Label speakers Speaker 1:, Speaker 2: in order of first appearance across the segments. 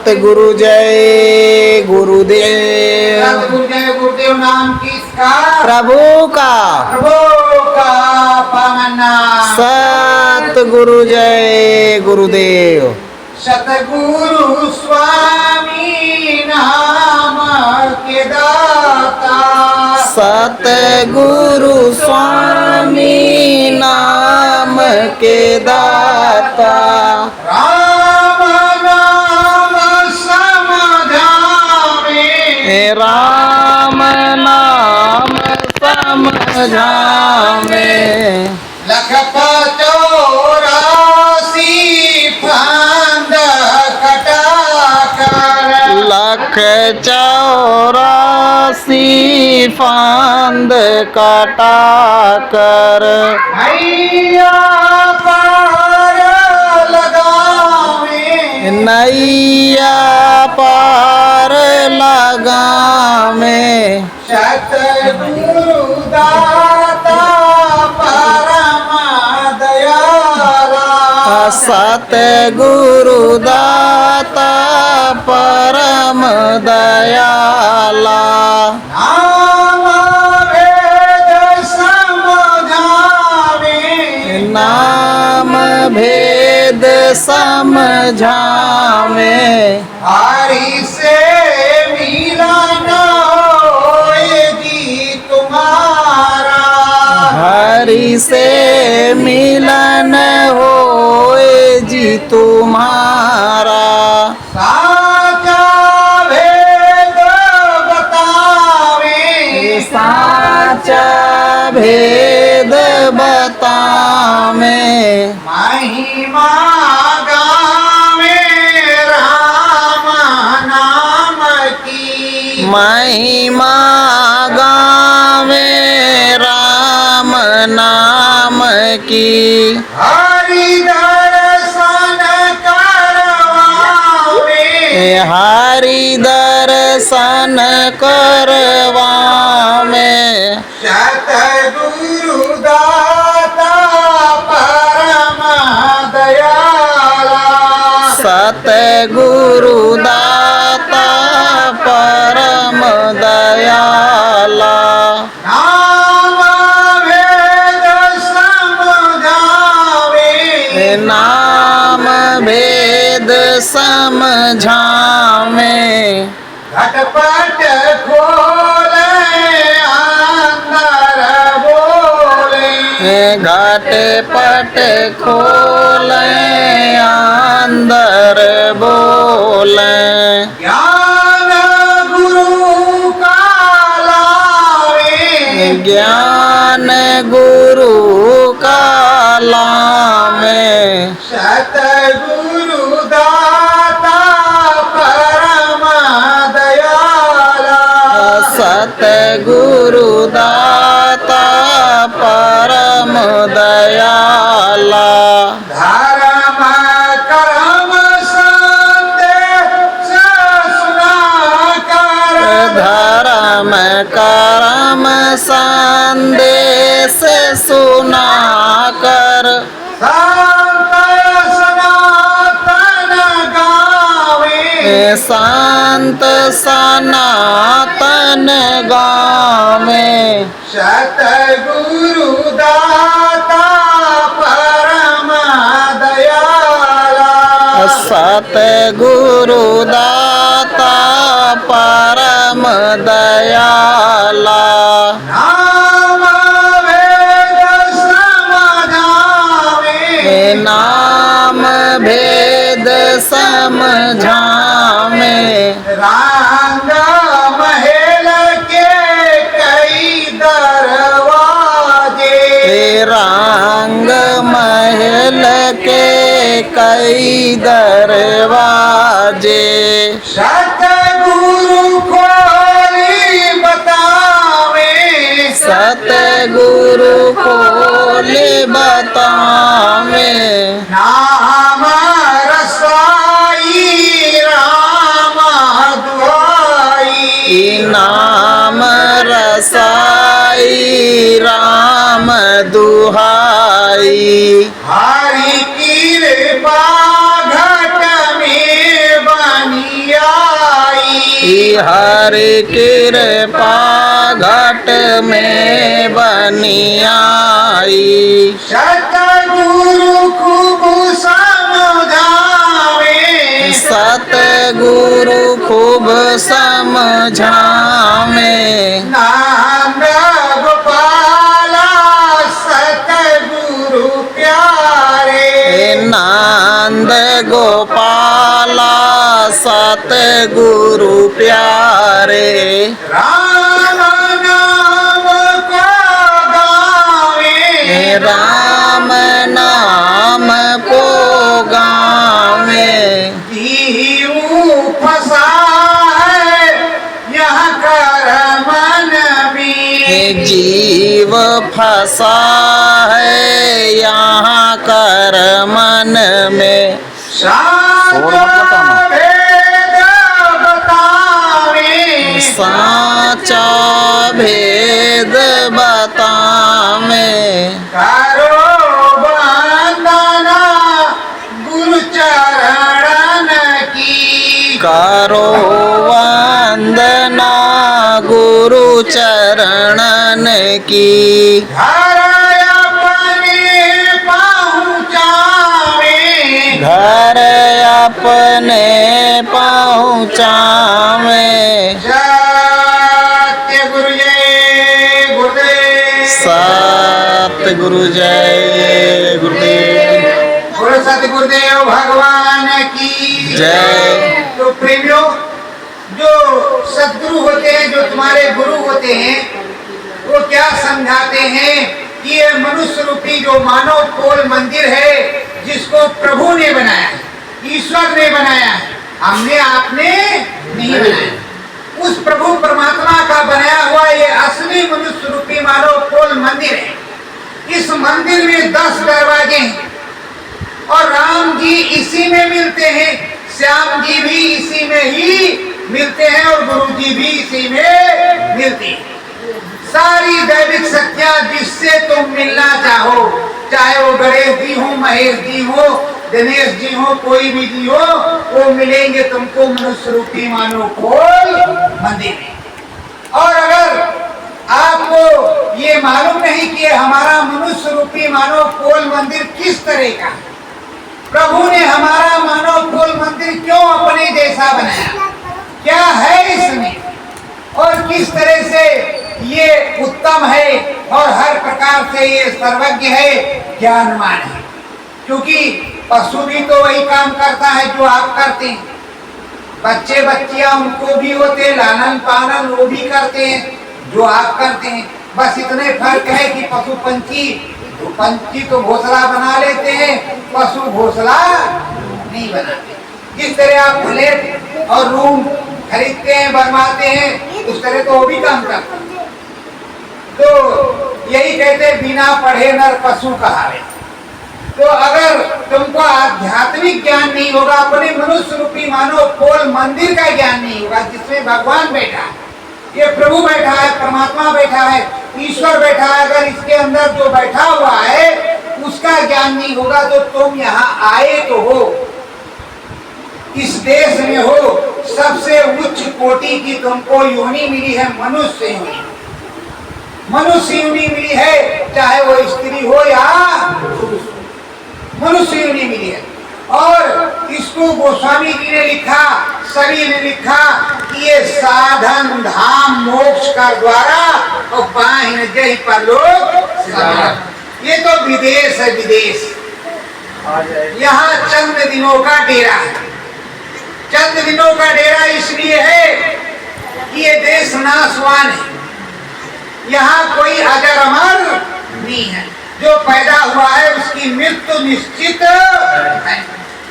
Speaker 1: सतगुरु जय गुरुदेव।
Speaker 2: सतगुरु जय गुरुदेव नाम किसका?
Speaker 1: प्रभु का।
Speaker 2: प्रभु का पावन नाम।
Speaker 1: सतगुरु जय गुरुदेव।
Speaker 2: सतगुरु स्वामी नाम के दाता।
Speaker 1: सतगुरु स्वामी नाम के दाता।
Speaker 2: राम नाम समझावे।
Speaker 1: राम नाम समझावे।
Speaker 2: लखपत 84 फांद कटा कर।
Speaker 1: लख 84 फांद काटा कर।
Speaker 2: नैया पार लगावे।
Speaker 1: नैया पार लगावे।
Speaker 2: सतगुरु दाता परम दयाला।
Speaker 1: सतगुरु दाता परम दयाला।
Speaker 2: नाम भेद समझावे।
Speaker 1: नाम भेद समझावे।
Speaker 2: हरि से मिलन होए जी तुम्हारा।
Speaker 1: हरि से मिलन होए जी तुम्हारा।
Speaker 2: साचा भेद बतावे।
Speaker 1: साचा भेद बतावे।
Speaker 2: महिमा गावे राम नाम की।
Speaker 1: महिमा गावे राम नाम की।
Speaker 2: हरि दर्शन करवावे।
Speaker 1: हरि दर्शन करवावे।
Speaker 2: सतगुरु दाता परम दयाला।
Speaker 1: सतगुरु दाता परम दयाला।
Speaker 2: नाम भेद समझावे।
Speaker 1: नाम भेद समझावे।
Speaker 2: घटपट खोले अंदर बोले।
Speaker 1: घट पट खोले अंदर बोले।
Speaker 2: ज्ञान गुरु का लावे।
Speaker 1: ज्ञान गुरु का लावे।
Speaker 2: सतगुरु दाता परम दयाला।
Speaker 1: सतगुरु दाता परम दयाला।
Speaker 2: धर्म कर्म संदेश सुनाकर।
Speaker 1: धर्म कर्म संदेश सुनाकर।
Speaker 2: संत सनातन गावे।
Speaker 1: संत सनातन गावे।
Speaker 2: सतगुरु दाता परम दयाला।
Speaker 1: सतगुरु दाता परम दयाला।
Speaker 2: नाम भेद समझावे।
Speaker 1: नाम भेद समझावे।
Speaker 2: रंग महल के कई दरवाजे।
Speaker 1: रंग महल के कई दरवाजे।
Speaker 2: सतगुरु खोली बतावे।
Speaker 1: सतगुरु खोले बतावे।
Speaker 2: नाम रसाई राम दुआई।
Speaker 1: नाम रसाई राम दुहाई।
Speaker 2: हरि कृपा घट में बनी
Speaker 1: हरि कृपा घट में बनी आई।
Speaker 2: सतगुरु खूब समझावे,
Speaker 1: सतगुरु खूब समझावे।
Speaker 2: नंद गोपाला सतगुरु प्यारे,
Speaker 1: नंद गोपाला सतगुरु प्यारे।
Speaker 2: राम नाम को गावे,
Speaker 1: राम नाम को गावे।
Speaker 2: जीव फंसा है यह कर मन में,
Speaker 1: जीव फंसा है यहाँ कर मन में।
Speaker 2: साचा भेद बतावे,
Speaker 1: साचा भेद बतावे।
Speaker 2: करो वंदना गुरु चरण की,
Speaker 1: करो वंदना गुरु चरणन की।
Speaker 2: घर अपने पहुँचावे,
Speaker 1: घर अपने पहुँचावे।
Speaker 2: सत्य गुरु जय गुरुदेव,
Speaker 1: सत्य गुरु जय गुरुदेव।
Speaker 2: बोलो सत्य गुरुदेव भगवान की
Speaker 1: जय।
Speaker 2: तो प्रेमियों, जो सद्गुरु होते हैं, जो तुम्हारे गुरु होते हैं, वो क्या समझाते हैं कि ये मनुष्य रूपी जो मानव कोल मंदिर है, जिसको प्रभु ने बनाया है, ईश्वर ने बनाया है, हमने आपने नहीं बनाया। उस प्रभु परमात्मा का बनाया हुआ ये असली मनुष्य रूपी मानव कोल मंदिर है। इस मंदिर में 10 दरवाजे हैं और राम जी इसी में मिलते हैं, श्याम जी भी इसी में ही मिलते हैं और गुरु जी भी इसी में मिलते हैं। सारी दैविक शक्तियां जिससे तुम मिलना चाहो, चाहे वो गणेश जी हो, महेश जी हो, दिनेश जी हो, कोई भी जी हो, वो मिलेंगे तुमको मनुष्य रूपी मानव कोल मंदिर में। और अगर आपको ये मालूम नहीं कि हमारा मनुष्य रूपी मानव कोल मंदिर किस तरह का, प्रभु ने हमारा मानव कोल मंदिर क्यों अपने जैसा बनाया, क्या है इसमें और किस तरह से ये उत्तम है और हर प्रकार से ये सर्वज्ञ है, ज्ञानवान है। क्योंकि पशु भी तो वही काम करता है जो आप करते हैं, बच्चे बच्चियां उनको भी होते, लालन पालन वो भी करते हैं जो आप करते हैं। बस इतने फर्क है कि पशु पंछी तो घोंसला बना लेते हैं, पशु घोंसला नहीं बनाते। जिस तरह आप फ्लैट और रूम खरीदते हैं, बनवाते हैं, उस तरह तो वो भी काम करते हैं। तो यही कहते बिना पढ़े नर पशु कहावे। तो अगर तुमको आध्यात्मिक ज्ञान नहीं होगा, अपने मनुष्य रूपी मानव कोल मंदिर का ज्ञान नहीं होगा, जिसमें भगवान बैठा है, ये प्रभु बैठा है, परमात्मा बैठा है, ईश्वर बैठा है, अगर इसके अंदर जो बैठा हुआ है उसका ज्ञान नहीं होगा तो तुम यहाँ आए तो हो, इस देश में हो, सबसे उच्च कोटि की तुमको योनि मिली है, मनुष्य योनि। मनुष्य योनि मिली है, चाहे वो स्त्री हो या पुरुष, मनुष्य योनि मिली है। और इसको गोस्वामी जी ने लिखा, सभी ने लिखा कि ये साधन धाम मोक्ष का द्वारा और पाहिन जय परलोक। ये तो विदेश है, विदेश। यहाँ चंद दिनों का डेरा है। चंद दिनों का डेरा इसलिए है कि ये देश नाशवान है, यहाँ कोई अजर अमर नहीं है। जो पैदा हुआ है उसकी मृत्यु निश्चित है।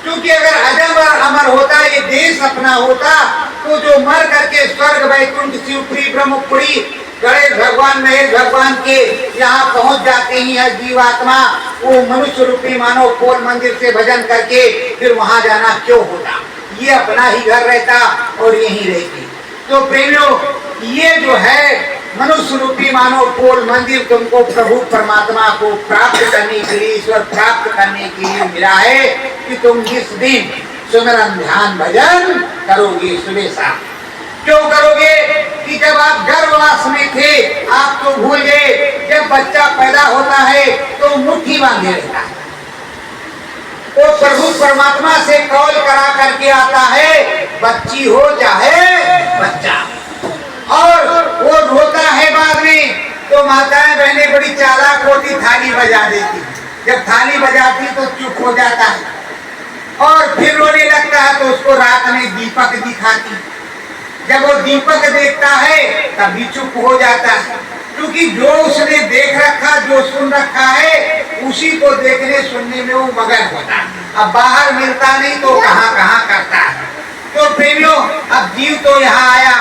Speaker 2: क्योंकि अगर अजर अमर होता, ये देश अपना होता, तो जो मर करके स्वर्ग वैकुंठ शिवपुरी ब्रह्मपुरी गणेश भगवान महेश भगवान के यहाँ पहुँच जाते ही है जीवात्मा, वो मनुष्य रूपी मानव कोल मंदिर से भजन करके फिर वहाँ जाना क्यों होता, ये अपना ही घर रहता और यहीं रहती। तो प्रेमियों, ये जो है मनुष्य रूपी मानव कोल मंदिर तुमको प्रभु परमात्मा को प्राप्त करने के लिए, ईश्वर प्राप्त करने के लिए मिला है कि तुम जिस दिन सुमिरन ध्यान भजन करोगे सुबह शाम, क्यों करोगे कि जब आप गर्भवास में थे आप तो भूल गए, जब बच्चा पैदा होता है तो मुट्ठी बांधे रहता है। वो प्रभु परमात्मा से कॉल करा करके आता है, बच्ची हो चाहे बच्चा, और वो रोता है बाद में तो माताएं बहनें बड़ी चालाक होती, थाली बजा देती। जब थाली बजाती तो चुप हो जाता है, और फिर रोने लगता है तो उसको रात में दीपक दिखाती। जब वो दीपक देखता है तभी चुप हो जाता है, क्योंकि जो उसने देख रखा, जो सुन रखा है, उसी को देखने सुनने में वो मगन होता है। अब बाहर मिलता नहीं तो कहाँ कहाँ करता है। तो प्रेमियों, अब जीव तो यहाँ आया,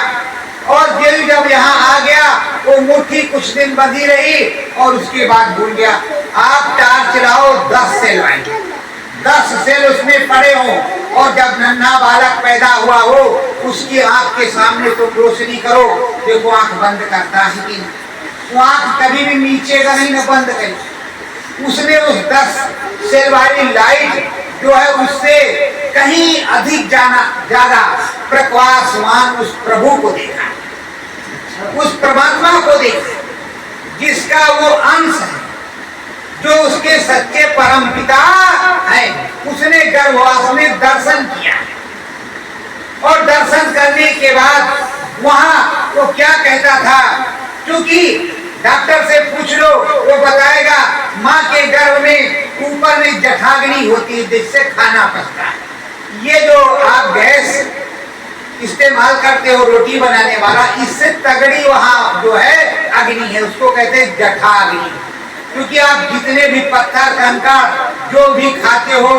Speaker 2: और जीव जब यहाँ आ गया वो मुट्ठी कुछ दिन बंधी रही और उसके बाद भूल गया। आप टार्च लाओ 10 सेल आएंगे, 10 सेल उसमें पड़े हो, और जब नन्हा बालक पैदा हुआ हो उसकी आंख के सामने तो रोशनी करो, देखो आंख बंद करता है कि नहीं। वो आंख कभी भी नीचे का नहीं न बंद करी। उसने उस 10 सेल वाली लाइट जो है उससे कहीं अधिक ज्यादा प्रकाशमान उस प्रभु को देखा, उस परमात्मा को देखा, जिसका वो अंश है, जो उसके सच्चे परम पिता है। उसने गर्भवास में दर्शन किया, और दर्शन करने के बाद वहां वो क्या कहता था, क्योंकि डॉक्टर से पूछ लो वो बताएगा माँ के गर्भ में ऊपर में जठाग्नि होती है जिससे खाना पचता है। ये जो आप गैस इस्तेमाल करते हो रोटी बनाने वाला, इससे तगड़ी वहां जो है अग्नि है, उसको कहते हैं जठाग्नि। क्योंकि आप जितने भी पत्थर कंकड़ जो भी खाते हो,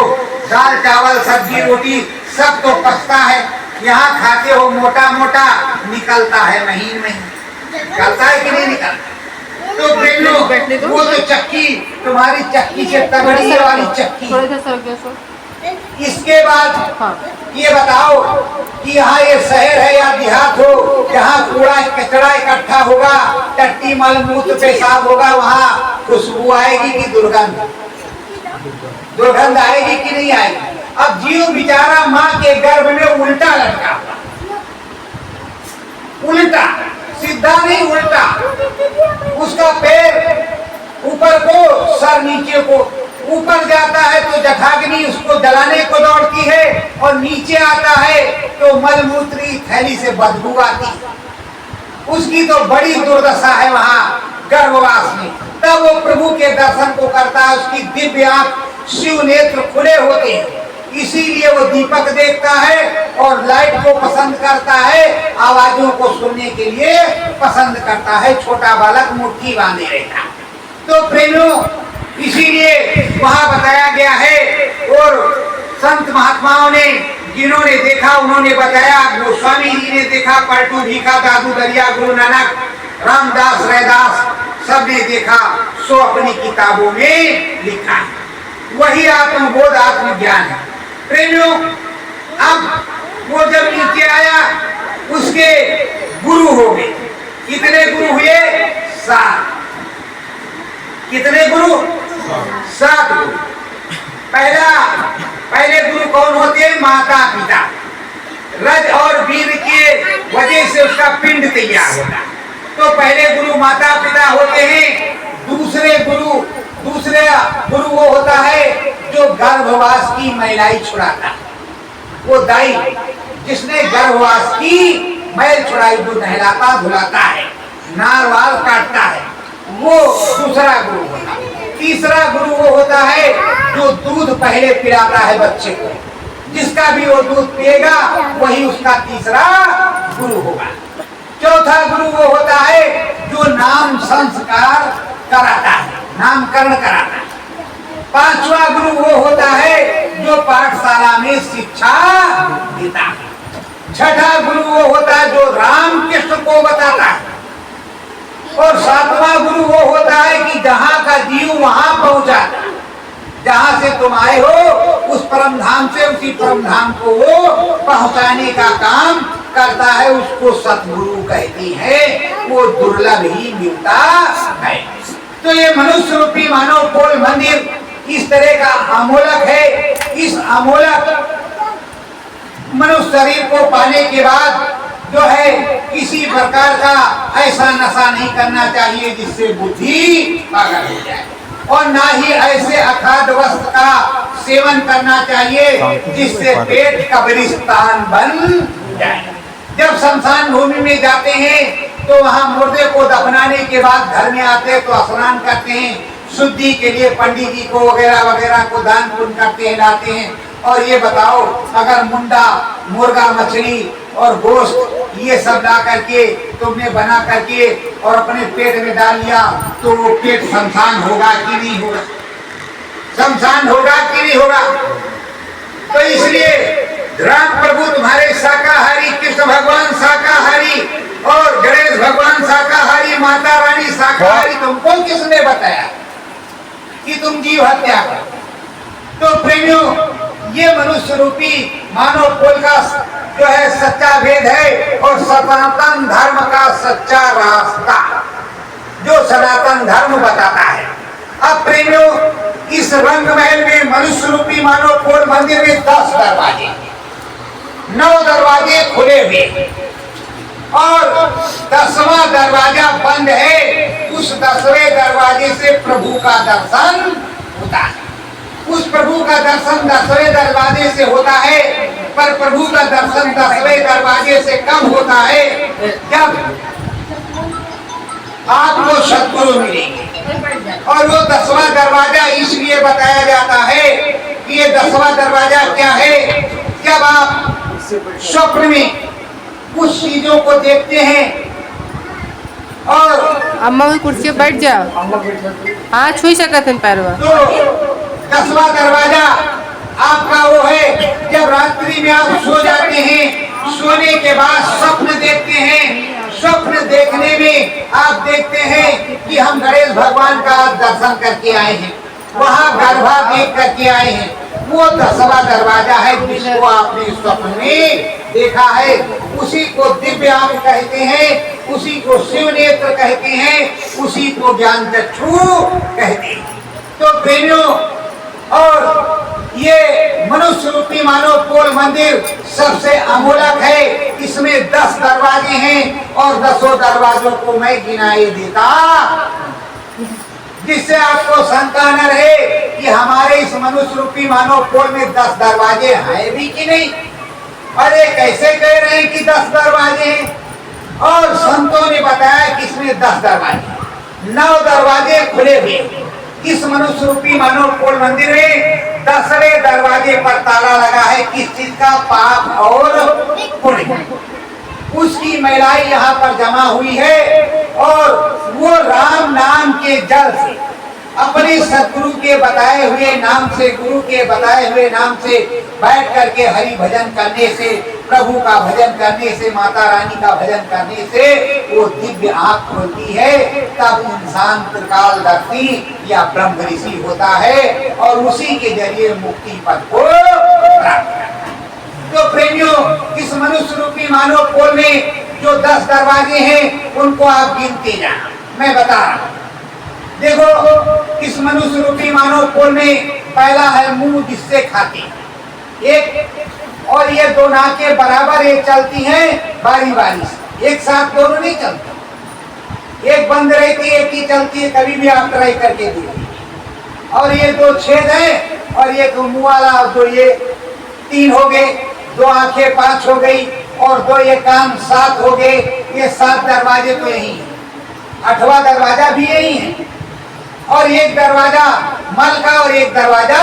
Speaker 2: दाल चावल सब्जी रोटी सब तो पचता है, यहाँ खाते हो मोटा मोटा निकलता है, महीन महीन निकलता है कि नहीं निकलता। तो प्रेमियों, वो तो चक्की तुम्हारी चक्की से तगड़ी वाली चक्की। इसके बाद ये बताओ कि यहाँ ये शहर है या देहात हो, जहाँ कूड़ा कचरा इकट्ठा होगा, टट्टी मल मूत्र पेशाब होगा, वहाँ खुशबू आएगी कि दुर्गंध? दुर्गंध आएगी कि नहीं आएगी? अब जीव बेचारा माँ के गर्भ में उल्टा लटका, उल्टा, सीधा नहीं उल्टा। उसका पैर ऊपर को, सर नीचे को। ऊपर जाता है तो जठाग्नि उसको जलाने को दौड़ती है, और नीचे आता है तो मलमूत्री थैली से बदबू आती है। उसकी तो बड़ी दुर्दशा है वहां गर्भवास में। तब वो प्रभु के दर्शन को करता है, उसकी दिव्य आंख शिव नेत्र खुले होते हैं, इसीलिए वो दीपक देखता है और लाइट को पसंद करता है, आवाजों को सुनने के लिए पसंद करता है। छोटा बालक मुट्ठी बांधे रहता। तो प्रेमियों, इसीलिए वहां बताया गया है, और संत महात्माओं ने जिन्होंने देखा उन्होंने बताया। गोस्वामी जी ने देखा, पलटू भीखा, दादू दरिया, गुरु नानक, रामदास, रैदास सबने देखा, सो अपनी किताबों में लिखा है। वही आत्मबोध आत्मज्ञान है। प्रेमियों, अब वो जब नीचे आया उसके गुरु हो गए। कितने गुरु हुए? 7। कितने गुरु? 7 गुरु। पहले गुरु कौन होते हैं? माता पिता। रज और वीर के वजह से उसका पिंड तैयार होता है। तो पहले गुरु माता पिता होते हैं। दूसरे गुरु वो होता है जो गर्भवास की मैलाई छुड़ाता है। वो दाई जिसने गर्भवास की मैल छुड़ाई, जो नहलाता धुलाता है, नारवाल काटता है, वो दूसरा गुरु होता है। तीसरा गुरु वो होता है जो दूध पहले पिलाता है बच्चे को। जिसका भी वो दूध पिएगा वही उसका तीसरा गुरु होगा। चौथा गुरु वो होता है जो नाम संस्कार कराता है, नामकरण कराता है। 5वां गुरु वो होता है जो पाठशाला में शिक्षा देता है। 6ठा गुरु वो होता है जो राम कृष्ण को बताता है। और 7वां गुरु वो होता है कि जहाँ का जीव वहां पहुंचाता है। जहाँ से तुम आए हो उस परम धाम से उसी परम धाम को वो पहुंचाने का काम करता है। उसको सतगुरु कहती है। वो दुर्लभ ही मिलता है। तो ये मनुष्य रूपी मानव कोल मंदिर इस तरह का अमोलक है। इस अमोलक मनुष्य शरीर को पाने के बाद जो है किसी प्रकार का ऐसा नशा नहीं करना चाहिए जिससे बुद्धि पागल हो जाए, और ना ही ऐसे अखाद्य वस्त्र का सेवन करना चाहिए जिससे पेट कब्रिस्तान बन जाए। जब शमशान भूमि में जाते हैं तो वहाँ मुर्दे को दफनाने के बाद घर में आते हैं तो स्नान करते हैं, शुद्धि के लिए पंडित जी को वगैरह वगैरह को दान पुण्य करते हैं, लाते हैं। और ये बताओ, अगर मुंडा, मुर्गा, मछली और गोश्त ये सब ला करके तुमने बना करके और अपने पेट में डाल लिया तो वो पेट शमशान होगा कि नहीं होगा? शमशान होगा कि नहीं होगा? तो इसलिए राम प्रभु तुम्हारे शाकाहारी, कृष्ण भगवान शाकाहारी और गणेश भगवान शाकाहारी, माता रानी शाकाहारी, तुमको किसने बताया कि तुम जीव हत्या करो? तो प्रेमियों, ये मनुष्य रूपी मानव कुल का जो है सच्चा भेद है और सनातन धर्म का सच्चा रास्ता जो सनातन धर्म बताता है। अब प्रेमियों, इस रंग महल में मनुष्य रूपी मानव कुल मंदिर में 10 दरवाजे, 9 दरवाजे खुले हुए और 10वां दरवाजा बंद है। उस 10वें दरवाजे से प्रभु का दर्शन होता है। उस प्रभु का दर्शन 10वें दरवाजे से होता है, पर प्रभु का दर्शन 10वें दरवाजे से कब होता है? जब आपको सद्गुरु मिलेंगे। और वो 10वां दरवाजा इसलिए बताया जाता है कि ये 10वां दरवाजा क्या है? जब आप स्वप्न में कुछ चीजों को देखते हैं और
Speaker 3: अम्मा वो कुर्सी पे बैठ जाओ, हाँ छुई सकत हैं पैरवा।
Speaker 2: तो 10वां दरवाजा आपका वो है जब रात्रि में आप सो जाते हैं, सोने के बाद स्वप्न देखते हैं। स्वप्न देखने में आप देखते हैं कि हम गणेश भगवान का दर्शन करके आए हैं, वहाँ गर्भा देख करके आए हैं। वो 10वां दरवाजा है जिसको आपने स्वप्न में देखा है। उसी को दिव्य आंख कहते हैं, उसी को शिव नेत्र कहते हैं, उसी को ज्ञान चक्षु कहते हैं। तो प्रेमियों, और ये मनुष्य रूपी मानव कोल मंदिर सबसे अमूलक है। इसमें 10 दरवाजे हैं और 10 दरवाजों को मैं गिनाए देता, जिससे आपको शंका न रहे कि हमारे इस मनुष्य रूपी मानव कोल में 10 दरवाजे हैं भी कि नहीं। अरे कैसे कह रहे हैं कि 10 दरवाजे हैं? और संतों ने बताया कि इसमें 10 दरवाजे, 9 दरवाजे खुले हुए। इस मनुष्य रूपी मानव कोल मंदिर में 10वें दरवाजे पर ताला लगा है। किस चीज का? पाप और पुण्य, उसकी मैलाई यहाँ पर जमा हुई है। और वो राम नाम के जल से, अपने सदगुरु के बताए हुए नाम से, गुरु के बताए हुए नाम से बैठ करके हरि भजन करने से, प्रभु का भजन करने से, माता रानी का भजन करने से वो दिव्य आंख खुलती है। तब इंसान त्रिकालदर्शी या ब्रह्म ऋषि होता है और उसी के जरिए मुक्ति पद को प्राप्त करता है। तो प्रेमियों, इस मनुष्य रूपी मानव कोल में जो 10 दरवाजे हैं उनको आप गिनते जाना, मैं बता रहा हूँ। देखो, इस मनुष्य रूपी मानव कोल में पहला है मुंह जिससे खाते एक, और ये 2 नाकें बराबर ये चलती हैं बारी बारी से, एक साथ दोनों नहीं चलती, एक बंद रहती है एक ही चलती है। कभी भी आप ट्राई करके देखिए। और ये 2 छेद हैं और ये मुंह वाला, तो ये 3 हो गए, 2 आंखें 5 हो गई और 2 ये कान 7 हो गए। ये 7 दरवाजे तो यही है। 8वां दरवाजा भी यही है और एक दरवाजा मल का और एक दरवाजा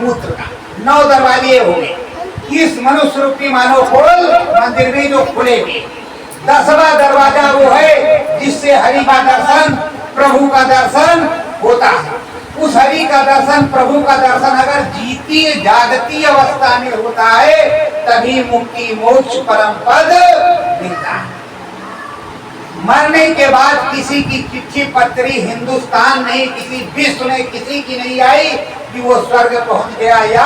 Speaker 2: मूत्र का। 9 दरवाजे हो गए इस मनुष्य रूपी मानव कोल मंदिर में जो खुले हुए। 10वां दरवाजा वो है जिससे हरि का दर्शन, प्रभु का दर्शन होता है। उस हरि का दर्शन, प्रभु का दर्शन अगर जीती जागती अवस्था में होता है तभी मुक्ति मोक्ष परम पद मिलता है। मरने के बाद किसी की चिट्ठी पत्री हिंदुस्तान नहीं, किसी विश्व में किसी की नहीं आई कि वो स्वर्ग पहुंच गया या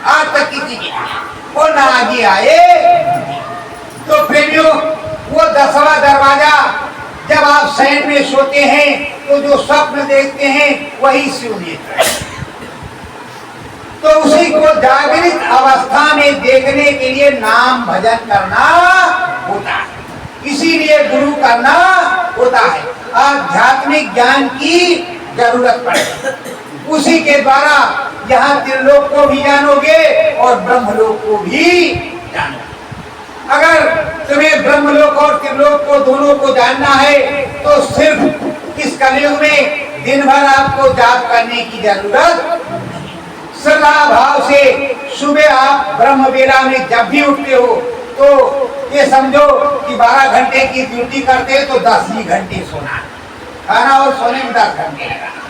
Speaker 2: आज तक किसी की वो ना आगे आए। तो प्रेमियों, वो 10वां दरवाजा जब आप शयन में सोते हैं तो जो स्वप्न देखते हैं वही शिव नेत्र है। तो उसी को जागृत अवस्था में देखने के लिए नाम भजन करना होता है, इसीलिए गुरु करना होता है। आध्यात्मिक ज्ञान की जरूरत पड़ेगी, उसी के द्वारा यहाँ त्रिलोक को भी जानोगे और ब्रह्मलोक को भी जानोगे। अगर तुम्हें ब्रह्मलोक और त्रिलोक को दोनों को जानना है तो सिर्फ इस कलयुग में दिन भर आपको जाप करने की जरूरत। श्रद्धा भाव से सुबह आप ब्रह्म बेला में जब भी उठते हो तो ये समझो कि 12 घंटे की ड्यूटी करते हो तो 10 ही घंटे सोना है, खाना और सोने में 10 घंटे लगाना,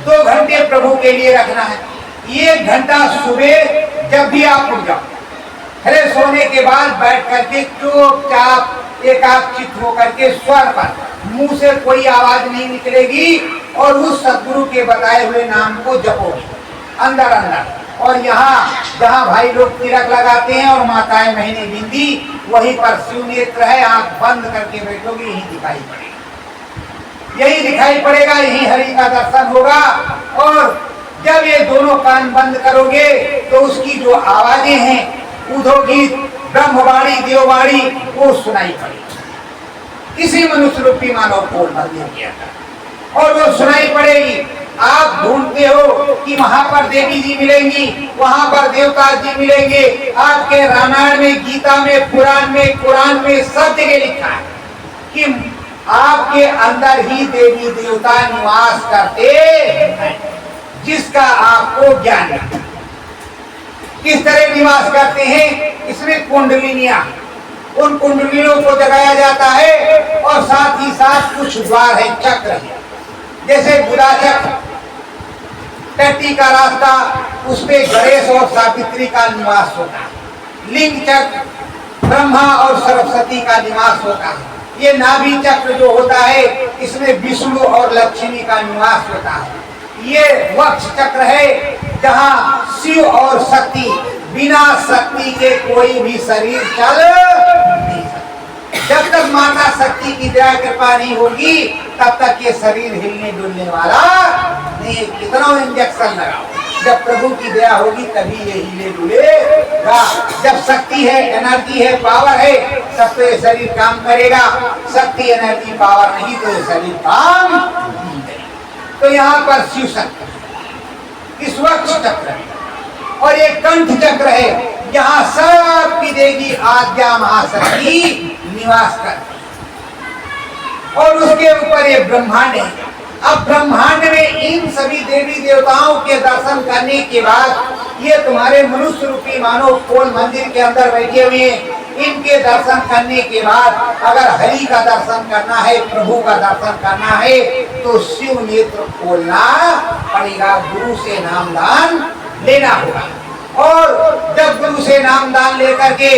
Speaker 2: 2 घंटे प्रभु के लिए रखना है। 1 घंटा सुबह जब भी आप उठ जाओ, अरे सोने के बाद बैठ करके चुपचाप एकाग्रचित्त होकर के स्वर पर, मुंह से कोई आवाज नहीं निकलेगी और उस सदगुरु के बताए हुए नाम को जपोगे अंदर अंदर। और यहाँ जहाँ भाई लोग तिलक लगाते हैं और माताएं महीने बिंदी, वहीं पर शिव नेत्र है, आंख बंद करके बैठोगे, यही दिखाई पड़ेगा, यही दिखाई पड़ेगा, यही हरि का दर्शन होगा। और जब ये दोनों कान बंद करोगे तो उसकी जो आवाजें हैं, उद्योगीत, ब्रह्मवाणी, देववाणी, वो सुनाई पड़ेगी। इसी मनुष्य रूपी मानव को मंदिर किया था और वो सुनाई पड़ेगी। आप ढूंढते हो कि वहां पर देवी जी मिलेंगी, वहां पर देवता जी मिलेंगे। आपके रामायण में, गीता में, पुराण में, कुरान में सब जगह लिखा है कि आपके अंदर ही देवी देवता निवास करते हैं, जिसका आपको ज्ञान है। किस तरह निवास करते हैं? इसमें कुंडलिनियां, उन कुंडलियों को जगाया जाता है और साथ ही साथ कुछ द्वार है, चक्र है, जैसे बुधा चक्र, टट्टी का रास्ता, उस पे गणेश और सावित्री का निवास होता है। लिंग चक्र ब्रह्मा और सरस्वती का निवास होता है। ये नाभि चक्र जो होता है, इसमें विष्णु और लक्ष्मी का निवास होता है। ये वक्ष चक्र है, जहाँ शिव और शक्ति, बिना शक्ति के कोई भी शरीर चल नहीं सकता। जब तक माता शक्ति की दया कृपा नहीं होगी तब तक ये शरीर हिलने डुलने वाला नहीं। कितना इंजेक्शन लगाओ, जब प्रभु की दया होगी तभी ये हिले डुलेगा। जब शक्ति है, एनर्जी है, पावर है, तब तो ये शरीर काम करेगा। शक्ति, एनर्जी, पावर नहीं तो ये शरीर काम नहीं करेगा। तो यहाँ पर शिव शक्ति, इस वक्ष चक्र और एक कंठ चक्र है, यहाँ सब की देवी आद्या महाशक्ति निवास करती और उसके ऊपर ये ब्रह्मांड है। अब ब्रह्मांड में इन सभी देवी देवताओं के दर्शन करने के बाद ये तुम्हारे मनुष्य रूपी मानव खोल मंदिर के अंदर बैठे हुए हैं। इनके दर्शन करने के बाद अगर हरि का दर्शन करना है, प्रभु का दर्शन करना है तो शिव नेत्र खोलना पड़ेगा, गुरु से नामदान लेना होगा। और जब गुरु से नामदान लेकर के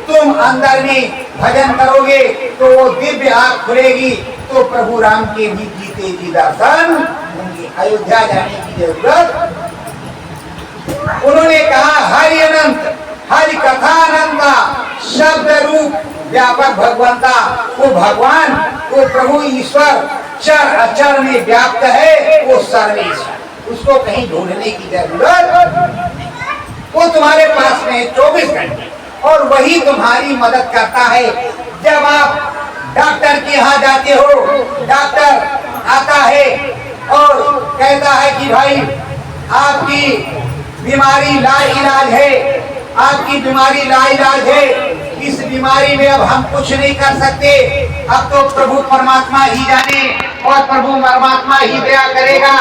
Speaker 2: तुम अंदर में भजन करोगे तो वो दिव्य आँख खुलेगी तो प्रभु राम के भी जीते जी दर्शन होंगे। अयोध्या जाने की जरूरत। उन्होंने कहा हरि अनंत, हरि कथा अनंता, शब्द रूप व्यापक भगवंता। वो भगवान, वो प्रभु ईश्वर चर अचर में व्याप्त है, वो सर्वेश्वर, उसको कहीं ढूंढने की जरूरत। वो तुम्हारे पास में 24 घंटे और वही तुम्हारी मदद करता है। जब आप डॉक्टर के यहाँ जाते हो, डॉक्टर आता है और कहता है कि भाई आपकी बीमारी लाइलाज है, आपकी बीमारी लाइलाज है, इस बीमारी में अब हम कुछ नहीं कर सकते, अब तो प्रभु परमात्मा ही जाने और प्रभु परमात्मा ही दया करेगा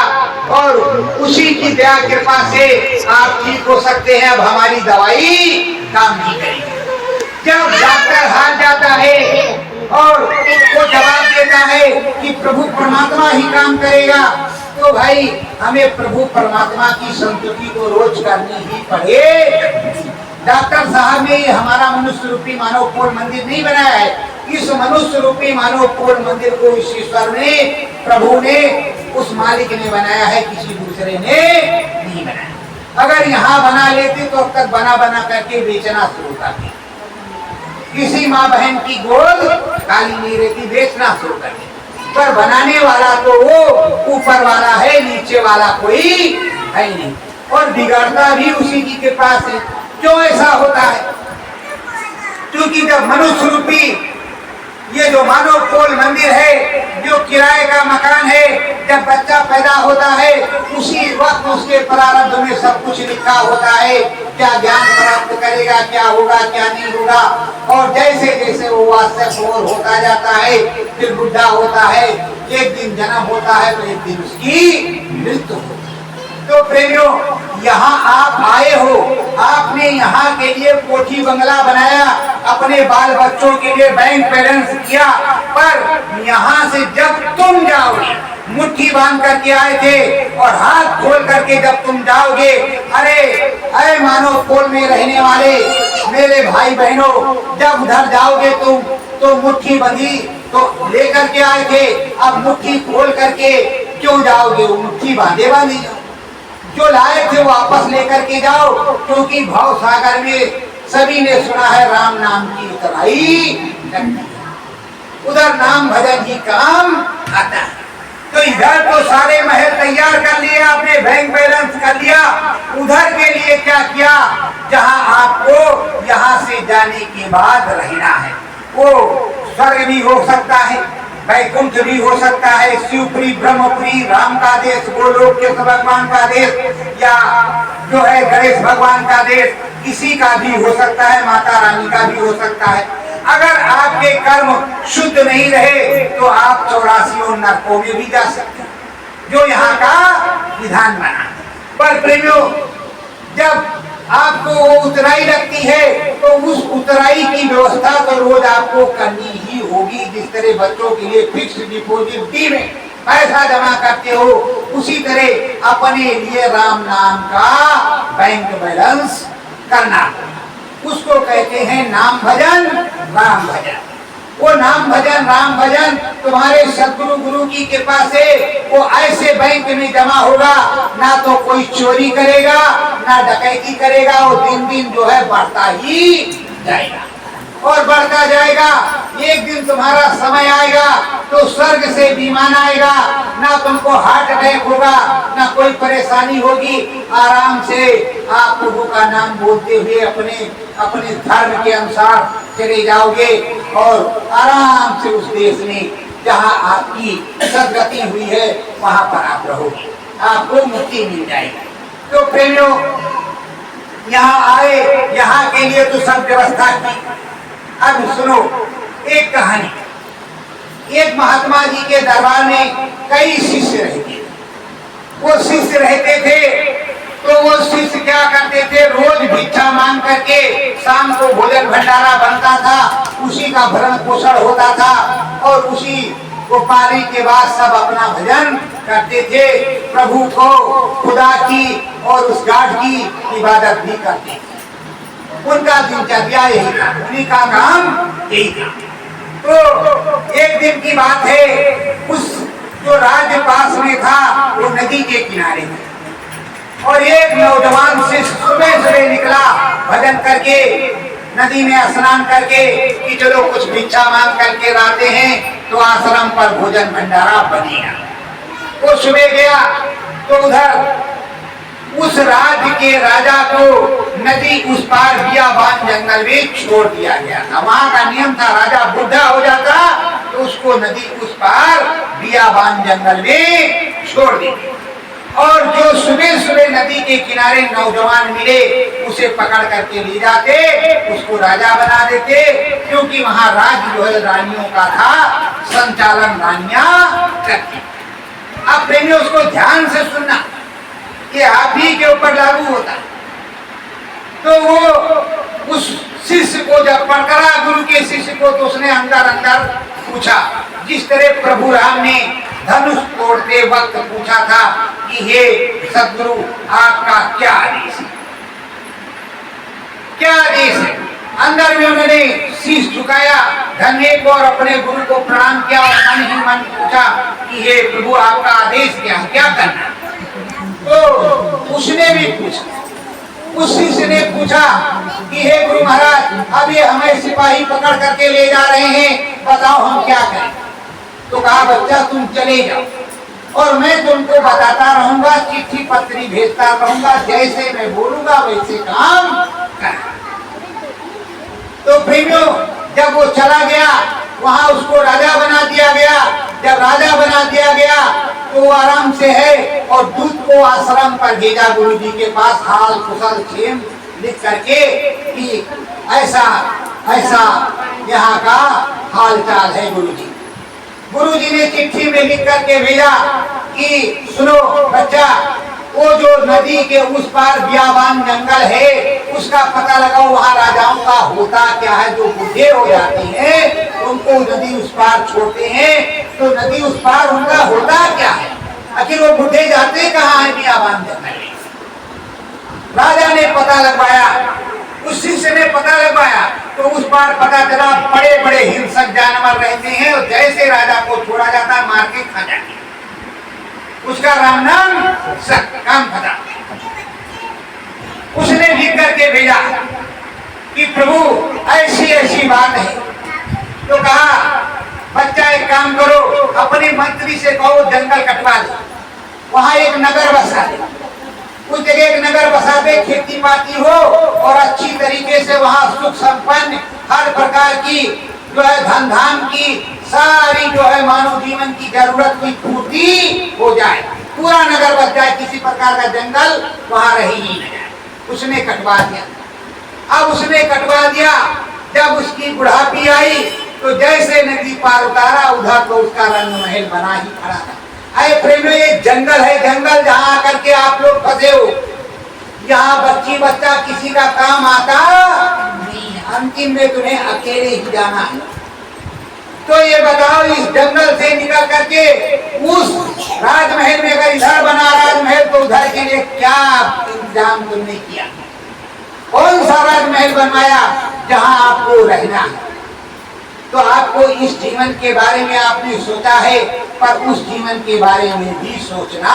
Speaker 2: और उसी की दया कृपा से आप ठीक हो सकते हैं, अब हमारी दवाई काम नहीं करेगी। जब डॉक्टर हार जाता है और वो जवाब देता है कि प्रभु परमात्मा ही काम करेगा, तो भाई हमें प्रभु परमात्मा की संतुष्टि तो रोज करनी ही पड़े। डॉक्टर साहब ने हमारा मनुष्य रूपी मानव कोल मंदिर नहीं बनाया है। इस मनुष्य रूपी मानव कोल मंदिर को इस ईश्वर ने, प्रभु ने, उस मालिक ने बनाया है, किसी दूसरे ने नहीं बनाया। अगर यहाँ बना लेते तो अब तक बना बना करके बेचना शुरू करते। किसी माँ बहन की गोद खाली नहीं रहती, बेचना शुरू करते। पर बनाने वाला तो वो ऊपर वाला है, नीचे वाला कोई है नहीं। और बिगड़ता भी उसी की कृपा से। क्यों ऐसा होता है? क्योंकि जब मनुष्य रूपी ये जो मानव कोल मंदिर है, जो किराए का मकान है, जब बच्चा पैदा होता है उसी वक्त उसके प्रारब्ध में सब कुछ लिखा होता है, क्या ज्ञान प्राप्त करेगा, क्या होगा, क्या नहीं होगा। और जैसे जैसे वो वास्तव होता जाता है, फिर बुढ़ा होता है, एक दिन जन्म होता है तो एक दिन उसकी मृत्यु होती है। तो प्रेमियों, यहाँ आप आए हो, आपने यहाँ के लिए कोठी बंगला बनाया, अपने बाल बच्चों के लिए बैंक बैलेंस किया, पर यहाँ से जब तुम जाओगे, मुट्ठी बांध करके आए थे और हाथ खोल करके जब तुम जाओगे, अरे मानव कोल में रहने वाले मेरे भाई बहनों, जब उधर जाओगे तुम तो मुट्ठी बंधी तो लेकर के आए थे, अब मुट्ठी खोल करके क्यों जाओगे? वो मुट्ठी बांधे बांधी जाओ, जो लाए थे वापस लेकर के जाओ, क्योंकि भाव सागर में सभी ने सुना है राम नाम की उतराई, उधर नाम भजन ही काम आता है। तो इधर तो सारे महल तैयार कर लिए आपने, बैंक बैलेंस कर लिया, उधर के लिए क्या किया? जहां आपको यहाँ से जाने के बाद रहना है, वो स्वर्ग भी हो सकता है, वैकुंठ भी हो सकता है, शिवपुरी, ब्रह्मपुरी, राम का देश, गोलोक कृष्ण भगवान का देश, या जो है गणेश भगवान का देश, किसी का भी हो सकता है, माता रानी का भी हो सकता है। अगर आपके कर्म शुद्ध नहीं रहे तो आप 84 नरकों में भी जा सकते हैं, जो यहाँ का विधान बना। पर प्रेमियों, जब आपको वो उतराई लगती है तो उस उतराई की व्यवस्था तो रोज आपको करनी ही होगी। जिस तरह बच्चों के लिए फिक्स डिपॉजिट डी में पैसा जमा करते हो, उसी तरह अपने लिए राम नाम का बैंक बैलेंस करना, उसको कहते हैं नाम भजन, राम भजन। वो नाम भजन, राम भजन तुम्हारे सदगुरु गुरु की कृपा से वो ऐसे बैंक में जमा होगा, ना तो कोई चोरी करेगा, ना डकैती करेगा, वो दिन दिन जो है बढ़ता ही जाएगा और बढ़ता जाएगा। एक दिन तुम्हारा समय आएगा तो स्वर्ग से विमान आएगा, ना तुमको हार्ट अटैक होगा, ना कोई परेशानी होगी, आराम से आप प्रभु का नाम बोलते हुए अपने धर्म के अनुसार चले जाओगे और आराम से उस देश में जहाँ आपकी सदगति हुई है वहाँ पर आप रहोगे, आपको मुक्ति मिल जाएगी। तो प्रेमियों, यहाँ आए, यहाँ के लिए तो सब व्यवस्था की। अब सुनो एक कहानी। एक महात्मा जी के दरबार में कई शिष्य रहते थे। वो शिष्य रहते थे तो वो शिष्य क्या करते थे, रोज भिक्षा मांग करके शाम को भोजन भंडारा बनता था, उसी का भरण पोषण होता था और उसी को पाने के बाद सब अपना भजन करते थे, प्रभु को, खुदा की और उस गाड की इबादत भी करते थे। उनका दिनचर्या यही था, उन्हीं का काम यही था। तो एक दिन की बात है, उस जो राज्य पास में था वो नदी के किनारे था और एक नौजवान शिष्य सुबह सुबह निकला भजन करके, नदी में स्नान करके कि चलो कुछ भिक्षा मांग करके लाते हैं तो आश्रम पर भोजन भंडारा बनेगा। वो सुबह गया तो उधर उस राज्य के राजा को नदी उस पार बियाबान जंगल में छोड़ दिया गया था। वहां का नियम था, राजा बुढ़ा हो जाता तो उसको नदी उस पार बियाबान जंगल में छोड़ दी। और जो सुबह सुबह नदी के किनारे नौजवान मिले उसे पकड़ करके ले जाते, उसको राजा बना देते, क्योंकि वहां राज्य जो है रानियों का था, संचालन रानियां करती। अब प्रेमियों, उसको ध्यान से सुनना, ये आप ही के ऊपर लागू होता। तो वो उस शिष्य को जब पकड़ा, गुरु के शिष्य को, तो उसने अंदर अंदर पूछा, जिस तरह प्रभु राम ने धनुष तोड़ते वक्त पूछा था कि हे सदगुरु, आपका क्या आदेश है, क्या आदेश है। अंदर में उन्होंने शीश झुकाया धन्य को और अपने गुरु को प्रणाम किया और मन ही मन पूछा कि हे प्रभु, आपका आदेश क्या है, क्या करना। तो उसने भी पूछा, उस शिष्य ने पूछा कि हे गुरु महाराज, अब ये हमें सिपाही पकड़ करके ले जा रहे हैं, बताओ हम क्या करें। तो कहा, बच्चा तुम चले जाओ, और मैं तुमको बताता रहूंगा, चिट्ठी पत्री भेजता रहूंगा, जैसे मैं बोलूंगा वैसे काम करना। तो प्रेमियों, जब वो चला गया, वहां उसको राजा बना दिया गया। जब राजा बना दिया गया तो वो आराम से है, और दूत को आश्रम पर भेजा गुरु जी के पास, हाल कुशल क्षेम लिख करके कि ऐसा ऐसा यहाँ का हाल चाल है। गुरु जी ने चिट्ठी में लिख करके भेजा कि सुनो बच्चा, वो जो नदी के उस पार बियाबान जंगल है, उसका पता लगाओ, वहाँ राजाओं का होता क्या है। जो बूढ़े हो जाते हैं उनको नदी उस पार छोड़ते हैं, तो नदी उस पार उनका होता क्या है। आखिर वो बूढ़े जाते कहाँ है बियाबान जंगल में। राजा ने पता लगवाया, उस शिष्य ने पता लगवाया, तो उस पार पता चला बड़े बड़े हिंसक जानवर रहते हैं, और जैसे राजा को छोड़ा जाता है मार के खा जाते हैं। उसका राम नाम काम पता। उसने लिख करके भेजा कि प्रभु ऐसी ऐसी बात है। तो कहा बच्चा एक काम करो, अपने मंत्री से कहो जंगल कटवा दे, वहां एक नगर बसा दे, उस जगह एक नगर बसा दे, खेती बाती हो और अच्छी तरीके से वहां सुख संपन्न हर प्रकार की जो है धन धाम की सारी जो है मानव जीवन की जरूरत की पूर्ति हो जाए, पूरा नगर बस जाए, किसी प्रकार का जंगल वहां रही ही नहीं जाए। उसने कटवा दिया। अब उसने कटवा दिया, जब उसकी बुढ़ापी आई तो जैसे नदी पार उतारा, उधर तो उसका रंग महल बना ही खड़ा था। अरे प्रेमियों, ये जंगल है, जंगल जहाँ आकर के आप लोग फंसे हो, यहाँ बच्ची बच्चा किसी का काम आता नहीं, अंतिम में तुम्हें अकेले ही जाना है। तो ये बताओ, इस जंगल से निकल करके उस राजमहल में, अगर इधर बना राजमहल तो उधर के लिए क्या इंतजाम तुमने किया? कौन सा राजमहल बनवाया जहां आपको रहना है? तो आपको इस जीवन के बारे में आपने सोचा है, पर उस जीवन के बारे में भी सोचना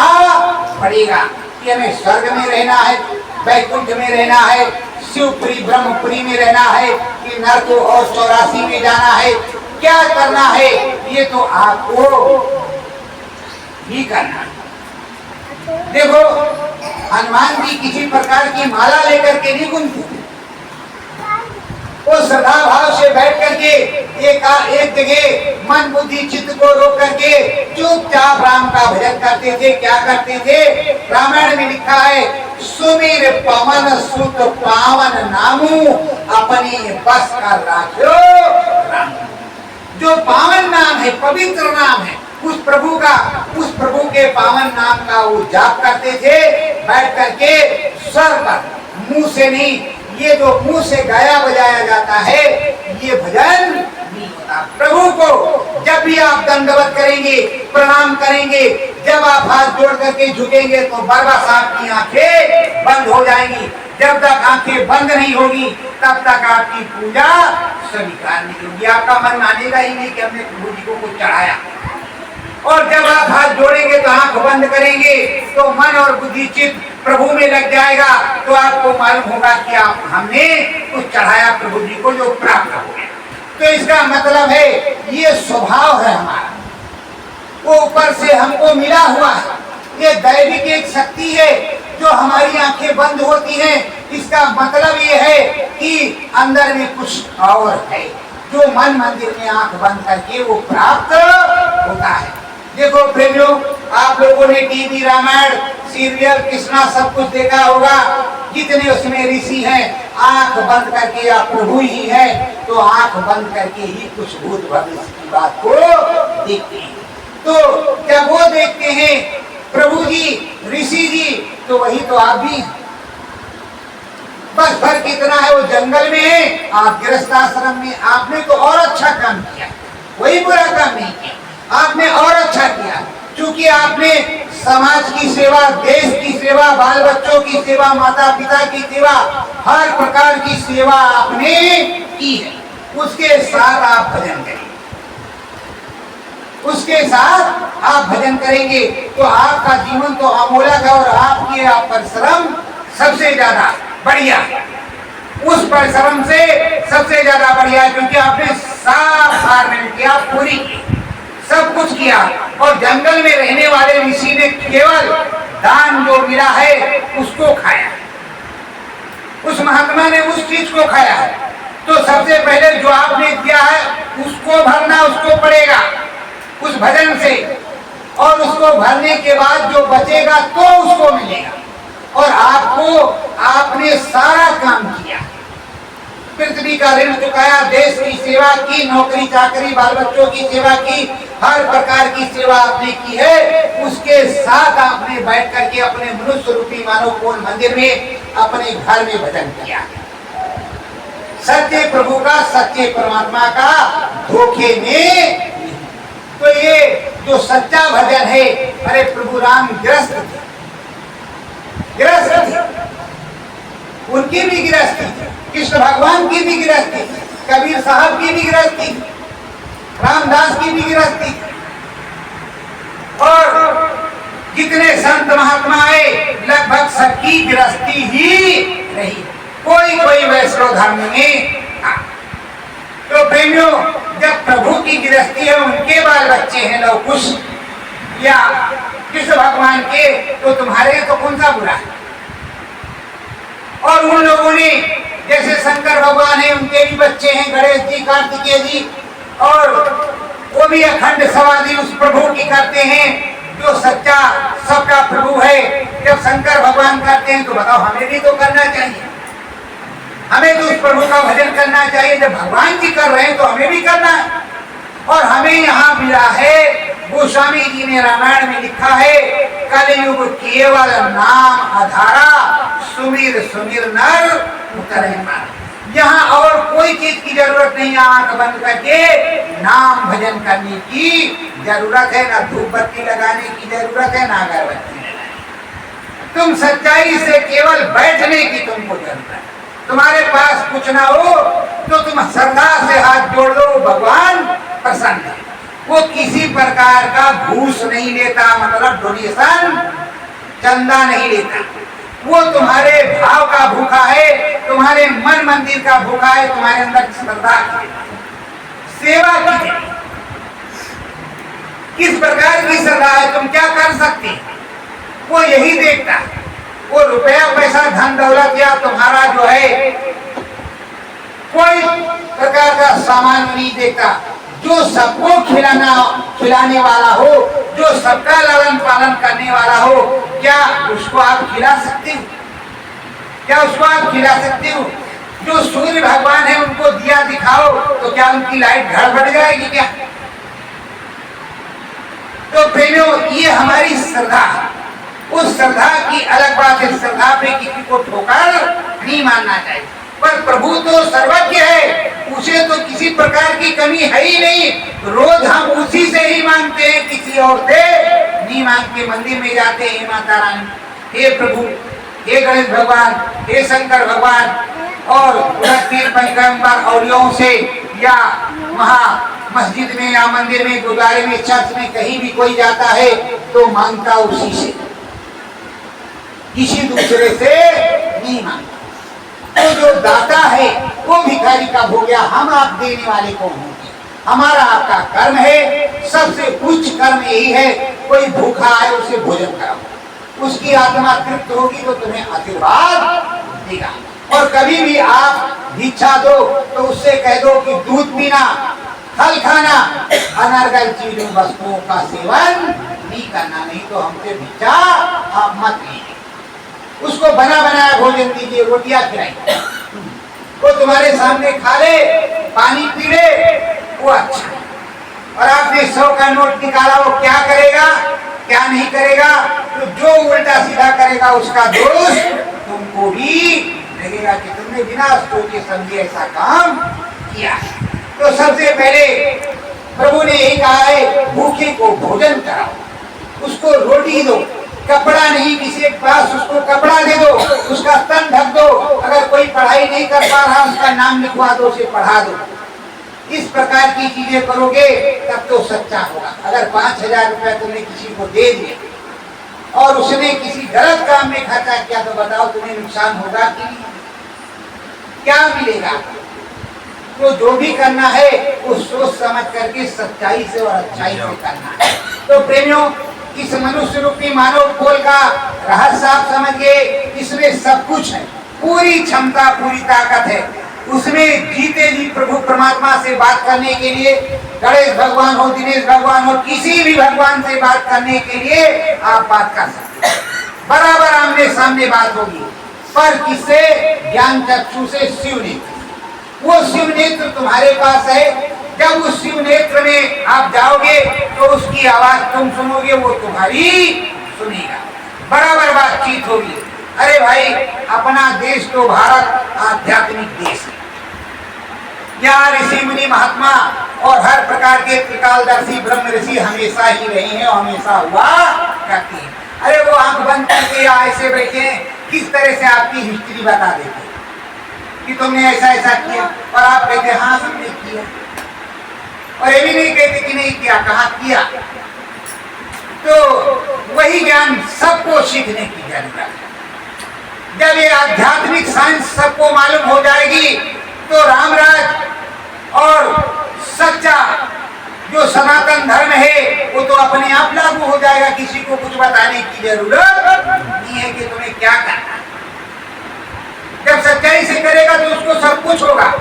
Speaker 2: पड़ेगा कि हमें स्वर्ग में रहना है, वैकुंठ में रहना है, शिवपुरी ब्रह्मपुरी में रहना है, कि नरक और 84 में जाना है, क्या करना है, ये तो आपको ही करना है। देखो, हनुमान जी किसी प्रकार की माला लेकर के नहीं घूमते, वो श्रद्धा भाव से बैठ करके एक जगह मन बुद्धि चित्त को रोक करके चुपचाप राम का भजन करते थे। क्या करते थे? रामायण में लिखा है, सुमिर पवन सुत पावन नामू, अपनी बस कर राखो राम। जो पावन नाम है, पवित्र नाम है, उस प्रभु के पावन नाम का वो जाप करते थे बैठ करके स्वर पर, मुंह से नहीं। ये जो मुंह से गाया बजाया जाता है ये भजन नहीं होता। प्रभु को जब भी आप दंडवत करेंगे, प्रणाम करेंगे, जब आप हाथ जोड़ करके झुकेंगे तो बरबा साहब की आंखें बंद हो जाएंगी। जब तक आंखें बंद नहीं होगी तब तक आपकी पूजा स्वीकार नहीं होगी। आपका मन मानेगा ही नहीं कि हमने प्रभु जी को कुछ चढ़ाया। और जब आप हाथ जोड़ेंगे तो आंख बंद करेंगे तो मन और बुद्धि चित्त प्रभु में लग जाएगा, तो आपको मालूम होगा कि आप हमने कुछ चढ़ाया प्रभु जी को, जो प्राप्त हो गया। तो इसका मतलब है ये स्वभाव है हमारा, वो ऊपर से हमको मिला हुआ है। ये दैविक एक शक्ति है जो हमारी आंखें बंद होती हैं। इसका मतलब ये है कि अंदर में कुछ और है जो मन मंदिर में आंख बंद करके वो प्राप्त होता है। देखो प्रेमियों, आप लोगों ने टीवी रामायण सीरियल कृष्णा सब कुछ देखा होगा। जितने उसमें ऋषि हैं आंख बंद करके या प्रभु ही है तो आंख बंद करके ही कुछ भूत भविष्य की बात को देखते हैं। तो जब वो देखते हैं प्रभु जी, ऋषि जी, तो वही तो आप भी हैं। बस फर्क इतना है, वो जंगल में है, आप गृहस्थ आश्रम में। आपने तो और अच्छा काम किया, वही बुरा काम नहीं किया, आपने और अच्छा किया, क्योंकि आपने समाज की सेवा, देश की सेवा, बाल बच्चों की सेवा, माता पिता की सेवा, हर प्रकार की सेवा आपने की है। उसके साथ आप भजन करेंगे, उसके साथ आप भजन करेंगे तो आपका जीवन तो अमोलक है और आपकी आप परिश्रम सबसे ज्यादा बढ़िया, उस परिश्रम से सबसे ज्यादा बढ़िया है, क्योंकि आपने साफ हार किया, पूरी सब कुछ किया और जंगल में रहने वाले ऋषि ने केवल दान जो मिला है उसको खाया, उस महात्मा ने उस चीज को खाया है। तो सबसे पहले जो आपने दिया है उसको भरना उसको पड़ेगा उस भजन से, और उसको भरने के बाद जो बचेगा तो उसको मिलेगा। और आपने सारा काम किया, पृथ्वी का ऋण चुकाया, देश की सेवा की, नौकरी चाकरी बाल बच्चों की सेवा की, हर प्रकार की सेवा आपने की है। उसके साथ आपने बैठ करके अपने मनुष्य रूपी मानव कोल मंदिर में अपने घर में भजन किया, सच्चे प्रभु का, सच्चे परमात्मा का धोखे में। तो ये जो सच्चा भजन है, अरे प्रभु राम गृहस्थ थे, उनकी भी गृहस्थी, कृष्ण भगवान की भी गृहस्थी, कबीर साहब की भी गृहस्थी, रामदास की भी गृहस्थी, और जितने संत महात्मा आए लगभग सबकी गृहस्थी ही रही, कोई वैष्णव धर्म में। तो प्रेमियों, जब प्रभु की गृहस्थी है, उनके बाल बच्चे हैं लवकुश या कृष्ण भगवान के, तो तुम्हारे तो कौन सा बुरा है। और उन लोगों ने, जैसे शंकर भगवान है, उनके भी बच्चे हैं गणेश जी, कार्तिकेय जी, और वो भी अखंड समाधि उस प्रभु की करते हैं जो सच्चा सबका प्रभु है। जब शंकर भगवान करते हैं तो बताओ हमें भी तो करना चाहिए, हमें तो उस प्रभु का भजन करना चाहिए। जब भगवान जी कर रहे हैं तो हमें भी करना है। और हमें यहाँ मिला है, गोस्वामी जी ने रामायण में लिखा है, कलयुग केवल नाम आधारा, सुमिर सुमिर नर उतरे पार। यहाँ और कोई चीज की जरूरत नहीं, आंख बंद करके नाम भजन करने की जरूरत है, ना धूप बत्ती लगाने की जरूरत है, ना अगरबत्ती लगाने। तुम सच्चाई से केवल बैठने की तुमको जरूरत है। तुम्हारे पास कुछ ना हो तो तुम श्रद्धा से हाथ जोड़ दो, भगवान प्रसन्न है। वो किसी प्रकार का घूस नहीं लेता, मतलब डोनेशन, चंदा नहीं लेता। वो तुम्हारे भाव का भूखा है, तुम्हारे मन मंदिर का भूखा है, तुम्हारे अंदर श्रद्धा की, सेवा की। किस प्रकार की श्रद्धा है, तुम क्या कर सकते, वो यही देखता है। वो रुपया पैसा धन दौलत या तुम्हारा जो है कोई प्रकार का सामान नहीं देखता। जो सबको खिलाने वाला हो, जो सबका लालन पालन करने वाला हो, क्या उसको आप खिला सकते हो? क्या उसको आप खिला सकते हो? जो सूर्य भगवान है उनको दिया दिखाओ तो क्या उनकी लाइट गड़बड़ जाएगी क्या? तो प्रेमियों, ये हमारी श्रद्धा, उस श्रद्धा की अलग बात है। श्रद्धा पे किसी को ठोकर नहीं मानना चाहिए, पर प्रभु तो सर्वज्ञ है, उसे तो किसी प्रकार की कमी है ही नहीं। रोज हम उसी से ही मांगते हैं, किसी और से नहीं मांगते। मंदिर में जाते हैं, माता रानी, हे प्रभु, हे गणेश भगवान, हे शंकर भगवान, और 59 औलियों से या मस्जिद में या मंदिर में, गुरुद्वारे में, चर्च में, कहीं भी कोई जाता है तो मांगता उसी से, किसी दूसरे से नहीं मांगता। तो जो दाता है वो भिखारी का हो गया, हम आप देने वाले कौन होंगे? हमारा आपका कर्म है, सबसे उच्च कर्म यही है। कोई भूखा है उसे भोजन कराओ, उसकी आत्मा तृप्त होगी तो तुम्हें आशीर्वाद देगा। और कभी भी आप भिक्षा दो तो उससे कह दो कि दूध पीना, फल खाना, अनर्गल चीजों वस्तुओं का सेवन नहीं करना, नहीं तो हमसे भिक्षा आप मत लीजिए। उसको बना बनाया भोजन दीजिए, रोटियां खिलाइए, वो तुम्हारे सामने खा ले, पानी पी ले, वो अच्छा। और आपने 100 का नोट निकाला, वो क्या करेगा क्या नहीं करेगा, तो जो उल्टा सीधा करेगा उसका दोष तुमको भी लगेगा कि तुमने बिना सोचे समझे ऐसा काम किया। तो सबसे पहले प्रभु ने यही कहा है, भूखे को भोजन कराओ, उसको रोटी दो, कपड़ा नहीं, किसी के पास उसको कपड़ा दे दो, उसका तन ढक दो। अगर कोई पढ़ाई नहीं कर पा रहा, उसका नाम लिखवा दो, उसे पढ़ा दो। इस प्रकार की चीजें करोगे तब तो सच्चा होगा। अगर 5000 रुपया तुमने किसी को दे दिए और उसने किसी गलत काम में खर्चा किया तो बताओ तुम्हें नुकसान होगा कि नहीं? क्या मिलेगा? तो जो भी करना है वो सोच समझ करके सच्चाई से और अच्छाई से करना है। तो प्रेमियों, इस मनुष्य रूपी मानव कोल का रहस्य आप समझिए। इसमें सब कुछ है, पूरी क्षमता, पूरी ताकत है। उसमें जीते जी प्रभु परमात्मा से बात करने के लिए, गणेश भगवान हो, दिनेश भगवान हो, किसी भी भगवान से बात करने के लिए आप बात कर सकते हैं। बराबर आमने सामने बात होगी, पर किससे? ज्ञान चक्षु से, शिव नेत्र। वो शिव नेत्र तुम्हारे पास है। जब उस शिव नेत्र में आप जाओगे तो उसकी आवाज तुम सुनोगे, वो तुम्हारी सुनेगा, बराबर बातचीत होगी। अरे भाई, अपना देश तो भारत आध्यात्मिक देश है। यहाँ ऋषि मुनि महात्मा और हर प्रकार के त्रिकालदर्शी ब्रह्म ऋषि हमेशा ही रहे हैं और हमेशा हुआ करते हैं। अरे वो आंख बंद करके या ऐसे बैठे किस तरह से आपकी हिस्ट्री बता देते कि तुमने ऐसा ऐसा किया, और आप कहते हाँ हमने किया, और ये भी नहीं कहते कि नहीं किया, कहा किया। तो वही ज्ञान सबको सीखने की जरूरत है। जब ये आध्यात्मिक साइंस सबको मालूम हो जाएगी तो रामराज और सच्चा जो सनातन धर्म है वो तो अपने आप लागू हो जाएगा। किसी को कुछ बताने की जरूरत नहीं है कि तुम्हें क्या करना है। जब सच्चाई से करेगा तो उसको सब कुछ होगा।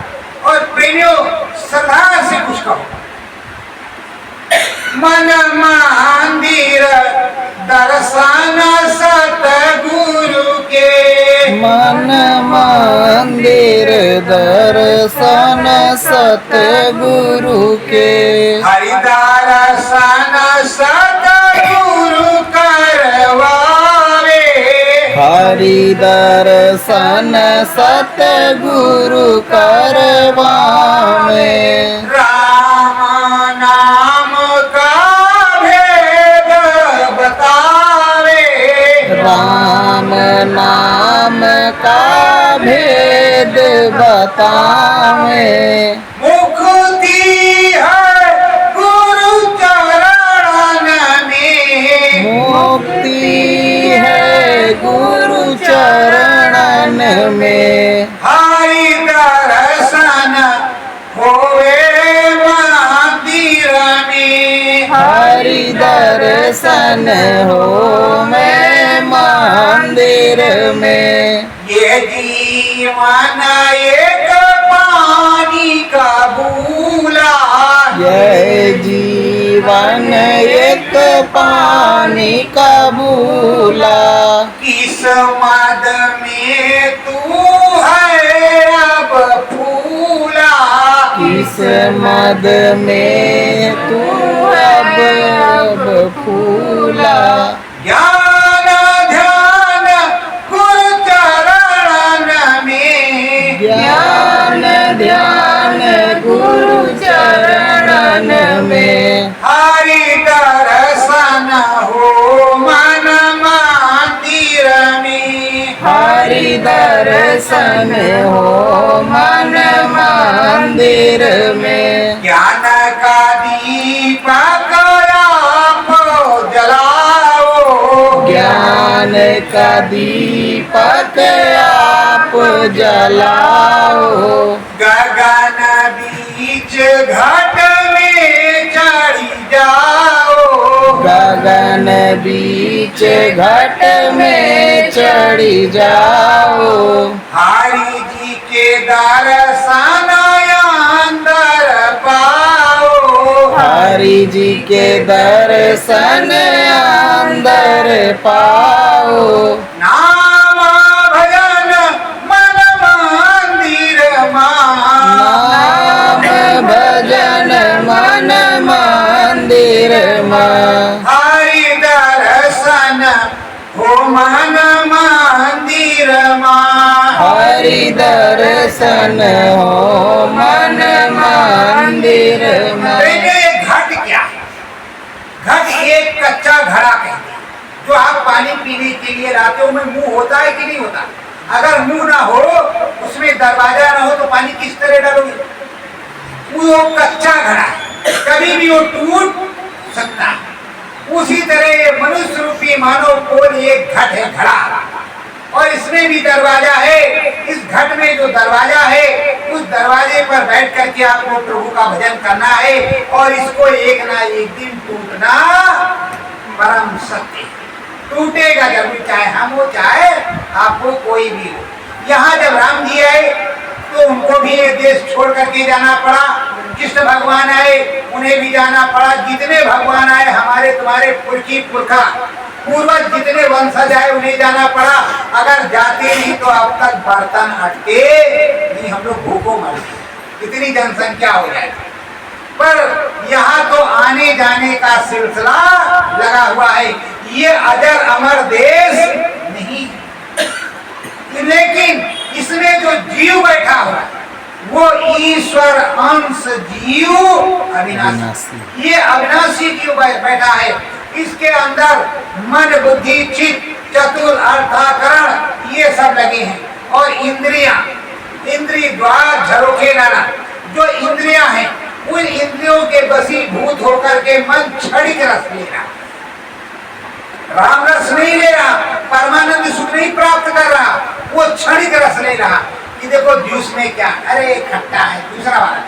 Speaker 2: और प्रेमियों, श्रद्धा से कुछ कहो। मन मंदिर दर्शन सतगुरु के,
Speaker 1: मन मंदिर दर्शन सतगुरु के,
Speaker 2: हरि दर्शन सतगुरु करवावे,
Speaker 1: हरि दर्शन सतगुरु करवावे,
Speaker 2: राम नाम का भेद बतावे,
Speaker 1: राम नाम का भेद बतावे,
Speaker 2: मुक्ति है गुरु चरण में,
Speaker 1: मुक्ति है गुरु चरणन में,
Speaker 2: हरि दर्शन होवे मंदिर में,
Speaker 1: हरि दर्शन हो मैं मंदिर में,
Speaker 2: ये जीवन एक पानी का बूला,
Speaker 1: यह जीवन एक पानी का बूला,
Speaker 2: किस मद में तू है अब फूला,
Speaker 1: किस मद में तू अब फूला,
Speaker 2: ज्ञान ध्यान गुरु चरण में,
Speaker 1: ज्ञान ध्यान गुरु चरणन में,
Speaker 2: हरि दर्शन हो मन मंदिर में,
Speaker 1: हरि दर्शन हो मन मंदिर में,
Speaker 2: ज्ञान का दीपक आप जलाओ,
Speaker 1: ज्ञान का दीपक आप जलाओ,
Speaker 2: गगन बीच घट में चढ़ी जाओ,
Speaker 1: गगन बीच घट में चढ़ी जाओ,
Speaker 2: हरि जी के दर्शन अंदर पाओ,
Speaker 1: हरि जी के दर्शन अंदर पाओ,
Speaker 2: नाम भजन मन मंदिर
Speaker 1: नाम भजन मन मंदिर में,
Speaker 2: हरि दर्शन हो मन मंदिर
Speaker 1: हरि दर्शन हो मन मंदिर में।
Speaker 2: घट क्या है? घट एक कच्चा घड़ा कहते हैं, जो आप पानी पीने के लिए लाते हो। में मुंह होता है कि नहीं होता? अगर मुंह ना हो, उसमें दरवाजा ना हो, तो पानी किस तरह डालोगे? वो कच्चा घड़ा है, कभी भी वो टूट सकता है। उसी तरह ये मनुष्य रूपी मानव कोल एक घट है, घड़ा। और इसमें भी दरवाजा है। इस घट में जो दरवाजा है उस दरवाजे पर बैठ करके आपको प्रभु का भजन करना है और इसको एक ना एक दिन टूटना परम सत्य टूटेगा जरूर, चाहे हम हो चाहे आपको कोई भी हो। यहाँ जब राम जी आए तो उनको भी ये देश छोड़ करके जाना पड़ा। कृष्ण भगवान आए उन्हें भी जाना पड़ा। जितने भगवान आए हमारे तुम्हारे पुरखी पुरखा पूर्वज जितने वंशज आए उन्हें जाना पड़ा। अगर जाते नहीं तो अब तक बर्तन अटके नहीं, हम लोग भूखों मर गए, इतनी जनसंख्या हो जाए। पर यहाँ तो आने जाने का सिलसिला लगा हुआ है। ये अजर अमर देश नहीं, लेकिन इसमें जो जीव बैठा हुआ है वो ईश्वर अंश जीव अविनाशी। ये अविनाशी जीव बैठा है। इसके अंदर मन बुद्धि चित्त चतुर अर्थाकरण ये सब लगे हैं और इंद्रियां, इंद्रिय द्वार झरोखे लाना, जो इंद्रियां हैं उन इंद्रियों के वशीभूत होकर के मन क्षणिक रस ले रहा, राम रस नहीं ले रहा, परमानंद सुख नहीं प्राप्त कर रहा, वो क्षणिक रस ले रहा कि देखो जूस में क्या, अरे खट्टा है, दूसरा वाला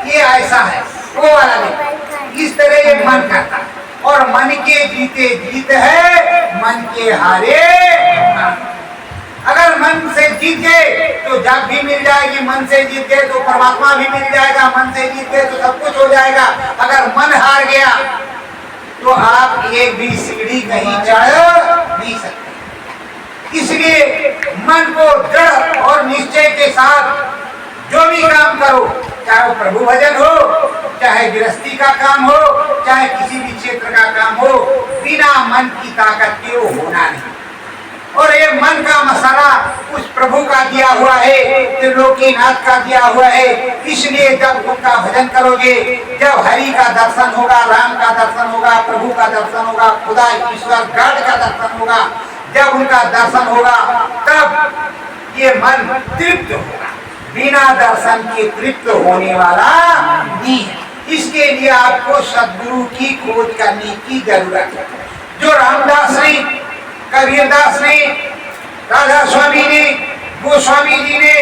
Speaker 2: ये ऐसा है, वो वाला नहीं। इस तरह ये मन करता है और मन के जीते जीत है, मन के हारे। अगर मन से जीत गए तो जग भी मिल जाएगी, मन से जीत गए तो परमात्मा भी मिल जाएगा, मन से जीत गए तो सब कुछ हो जाएगा। अगर मन हार गया तो आप एक भी सीढ़ी कहीं चढ़ नहीं सकते। इसलिए मन को दृढ़ और निश्चय के साथ जो भी काम करो, चाहे वो प्रभु भजन हो, चाहे गृहस्थी का काम हो, चाहे किसी भी क्षेत्र का काम हो, बिना मन की ताकत के वो होना नहीं। और ये मन का मसाला उस प्रभु का दिया हुआ है, त्रिलोकीनाथ का दिया हुआ है। इसलिए जब उनका भजन करोगे, जब हरि का दर्शन होगा, राम का दर्शन होगा, प्रभु का दर्शन होगा, खुदा ईश्वर गॉड का दर्शन होगा, जब उनका दर्शन होगा तब ये मन तृप्त होगा। बिना दर्शन के तृप्त होने वाला नहीं है। इसके लिए आपको सद्गुरु की खोज करने की जरूरत है। जो रामदास ने, कबीरदास ने, राधा स्वामी ने, गोस्वामी जी ने,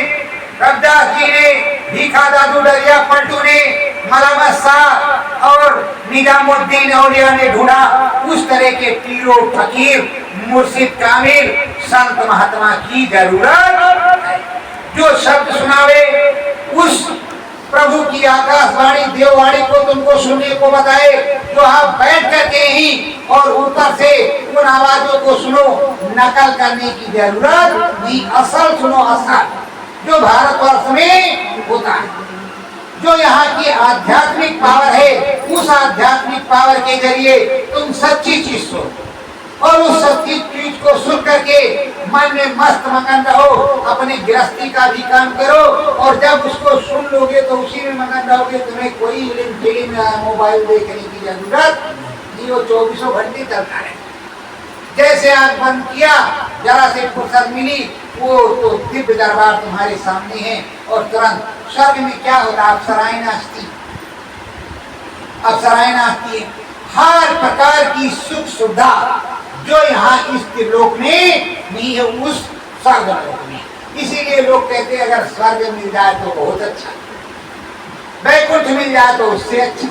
Speaker 2: रविदास जी ने, भीखा दादू दरिया पलटू ने, मलामत शाह और निजामुद्दीन औलिया ने ढूंढा, उस तरह के पीरो फकीर मुर्शिद कामिल संत महात्मा की जरूरत है। जो शब्द सुनावे उस प्रभु की आकाशवाणी देववाणी को तुमको सुनने को बताए, जो आप बैठ करके ही और ऊपर से उन आवाजों को सुनो, नकल करने की जरूरत नहीं। असल सुनो, असल जो भारतवर्ष में होता है, जो यहाँ की आध्यात्मिक पावर है, उस आध्यात्मिक पावर के जरिए तुम सच्ची चीज सुनो और उस सच्ची चीज को सुन करके मन में मस्त मगन रहो। अपनी गृहस्थी का भी काम करो और जब उसको सुन लोगे तो उसी में मगन रहोगे। तुम्हें कोई फिल्म मोबाइल देखने की जरूरत नहीं, वो 24 घंटे चलता है। जैसे आंख बंद किया, जरा से फुर्सत मिली, वो तो दिव्य दरबार तुम्हारे सामने है और तुरंत स्वर्ग में क्या होता है, अप्सराएं नाचती, अप्सराएं नाचती है। हर प्रकार की सुख सुविधा जो यहाँ इस त्रिलोक में नहीं है, उस स्वर्ग लोक में। इसीलिए लोग कहते हैं अगर स्वर्ग मिल जाए तो बहुत अच्छा, वैकुंठ मिल जाए तो उससे अच्छा,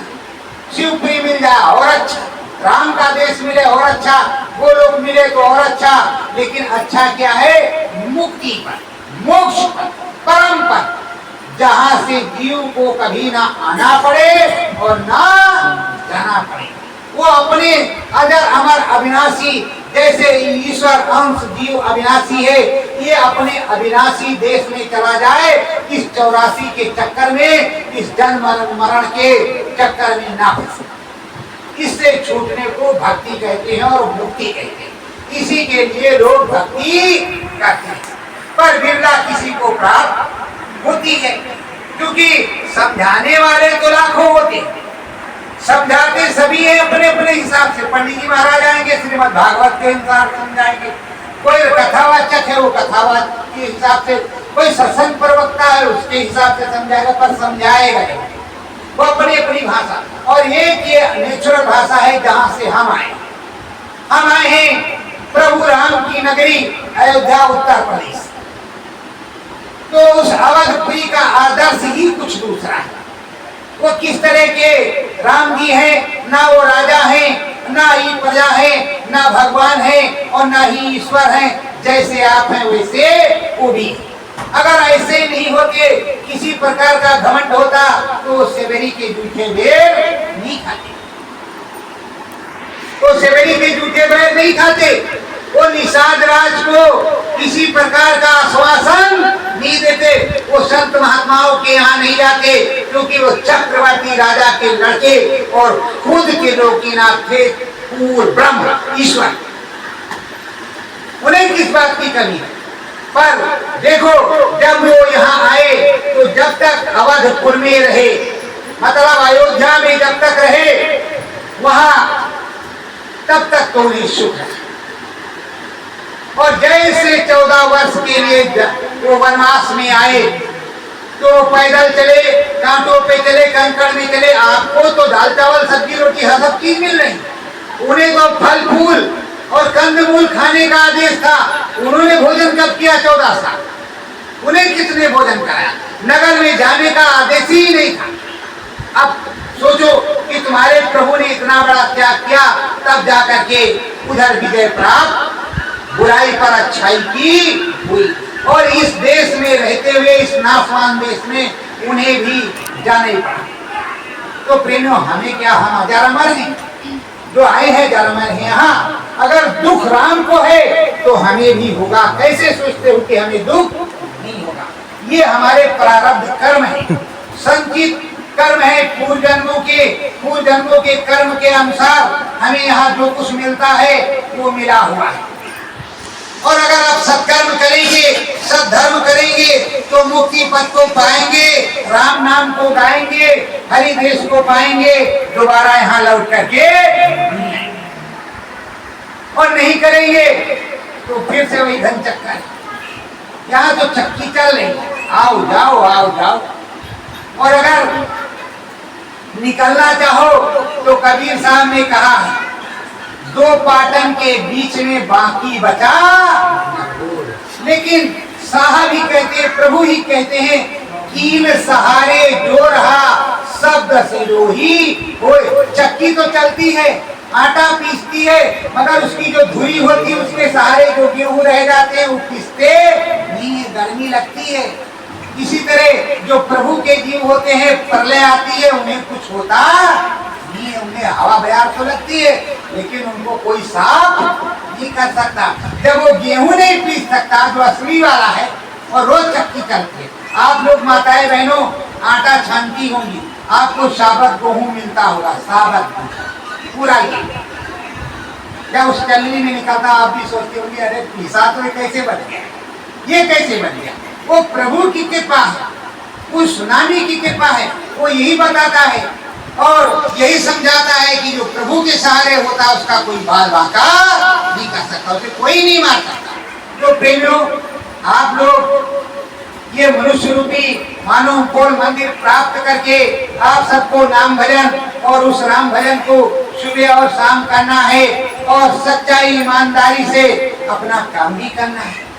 Speaker 2: शिवपुरी मिल जाए और अच्छा, राम का देश मिले और अच्छा, वो लोग मिले तो और अच्छा। लेकिन अच्छा क्या है, मुक्ति पर, मोक्ष पर, परम पर, जहाँ से जीव को कभी ना आना पड़े और ना जाना पड़े। वो अपने अजर अमर अविनाशी, जैसे ईश्वर अंश जीव अविनाशी है, ये अपने अविनाशी देश में चला जाए। इस 84 के चक्कर में, इस जन्म मरण के चक्कर में ना फंसे। इससे छूटने को भक्ति कहते हैं और मुक्ति कहते हैं। इसी के लिए लोग भक्ति करते हैं, पर बिरला किसी को प्राप्त होती है, क्योंकि समझाने वाले तो लाखों होते हैं, समझाते सभी है अपने अपने हिसाब से। पंडित जी महाराज आएंगे, श्रीमद् भागवत के अनुसार समझाएंगे। कोई कथावाचक है, वो कथावाचक के हिसाब से, कोई सत्संग प्रवक्ता है, उसके हिसाब से समझाएगा, पर समझाएगा वो अपनी अपनी भाषा। और एक ये नेचुरल भाषा है जहाँ से हम आए हैं प्रभु राम की नगरी अयोध्या उत्तर प्रदेश। तो उस अवधपुरी का आदर्श ही कुछ दूसरा है। वो किस तरह के राम जी हैं, ना वो राजा हैं, ना ही प्रजा है, ना भगवान है और ना ही ईश्वर है। जैसे आप हैं वैसे वो भी। अगर ऐसे नहीं होते, किसी प्रकार का घमंड होता तो वो सेवरी के जूठे बेर नहीं खाते। वो सेवरी के जूठे बेर नहीं खाते। वो निषाद राज को किसी प्रकार का आश्वासन नहीं देते। वो संत महात्माओं के यहाँ नहीं जाते, क्योंकि वो चक्रवर्ती राजा के लड़के और खुद के लोकीनाथ थे, पूर्ण ब्रह्म ईश्वर। उन्हें किस बात की कमी है? पर देखो, जब वो यहाँ आए तो जब तक अवधपुर में रहे, मतलब अयोध्या में जब तक रहे वहां, तब तक तो उन्हें सुख है। और जैसे 14 वर्ष के लिए वो वनवास में आए तो पैदल चले, कांटों पे चले, कंकड़ में चले। आपको तो दाल चावल सब्जी रोटी हर सब चीज मिल रही, उन्हें तो फल फूल और कंदमूल खाने का आदेश था। उन्होंने भोजन कब किया? 14 साल। उन्हें किसने भोजन कराया? नगर में जाने का आदेश ही नहीं था। अब सोचो कि तुम्हारे प्रभु ने इतना बड़ा त्याग किया, तब जाकर के उधर विजय प्राप्त, बुराई पर अच्छाई की हुई। और इस देश में रहते हुए, इस नाशवान देश में उन्हें भी जाना ही पड़ा। तो प्रेमियों, हमें क्या, हम अजरामर हैं, जो आए हैं अजरामर हैं यहाँ। अगर दुख राम को है तो हमें भी होगा। कैसे सोचते हो कि हमें दुख नहीं होगा? ये हमारे प्रारब्ध कर्म है, संचित कर्म है। पूर्व जन्मों के कर्म के अनुसार हमें यहाँ जो कुछ मिलता है वो मिला हुआ है। और अगर आप सत्कर्म करेंगे, सद्धर्म करेंगे तो मुक्ति पद को पाएंगे, राम नाम को गाएंगे, हरि देश को पाएंगे, दोबारा यहाँ लौट करके। और नहीं करेंगे तो फिर से वही धन चक्कर। यहाँ तो चक्की चल रही, आओ जाओ आओ जाओ। और अगर निकलना चाहो तो कबीर साहब ने कहा है, 2 पाटन के बीच में बाकी बचा। लेकिन साहब ही कहते हैं, प्रभु ही कहते हैं, कील सहारे जो रहा शब्द से रोही होए। चक्की तो चलती है, आटा पीसती है, मगर उसकी जो धुरी होती है उसके सहारे जो गेहूं रह जाते हैं वो पीसते नहीं है, गर्मी लगती है। इसी तरह जो प्रभु के जीव होते हैं, प्रलय आती है, उन्हें कुछ होता नहीं, उन्हें हवा बयार तो लगती है, लेकिन उनको कोई साफ नहीं कर सकता। जब वो गेहूं नहीं पीस सकता जो असली वाला है, और रोज चक्की चलती है। आप लोग माताएं बहनों आटा छानती होंगी, आपको साबत गेहूं मिलता होगा, साबत पूरा ही। जब उस चलनी में निकलता आप भी सोचते होंगे, अरे पीसा तो ये कैसे बन गया, ये कैसे बन गया? वो प्रभु की कृपा है, वो सुनामी की कृपा है, वो यही बताता है और यही समझाता है कि जो प्रभु के सहारे होता है उसका कोई बाल बांका नहीं कर सकता, उसे कोई नहीं मार सकता। तो प्रेमियों, आप लोग ये मनुष्य रूपी मानव कोल मंदिर प्राप्त करके आप सबको नाम भजन और उस राम भजन को सुबह और शाम करना है, और सच्चाई ईमानदारी से अपना काम भी करना है।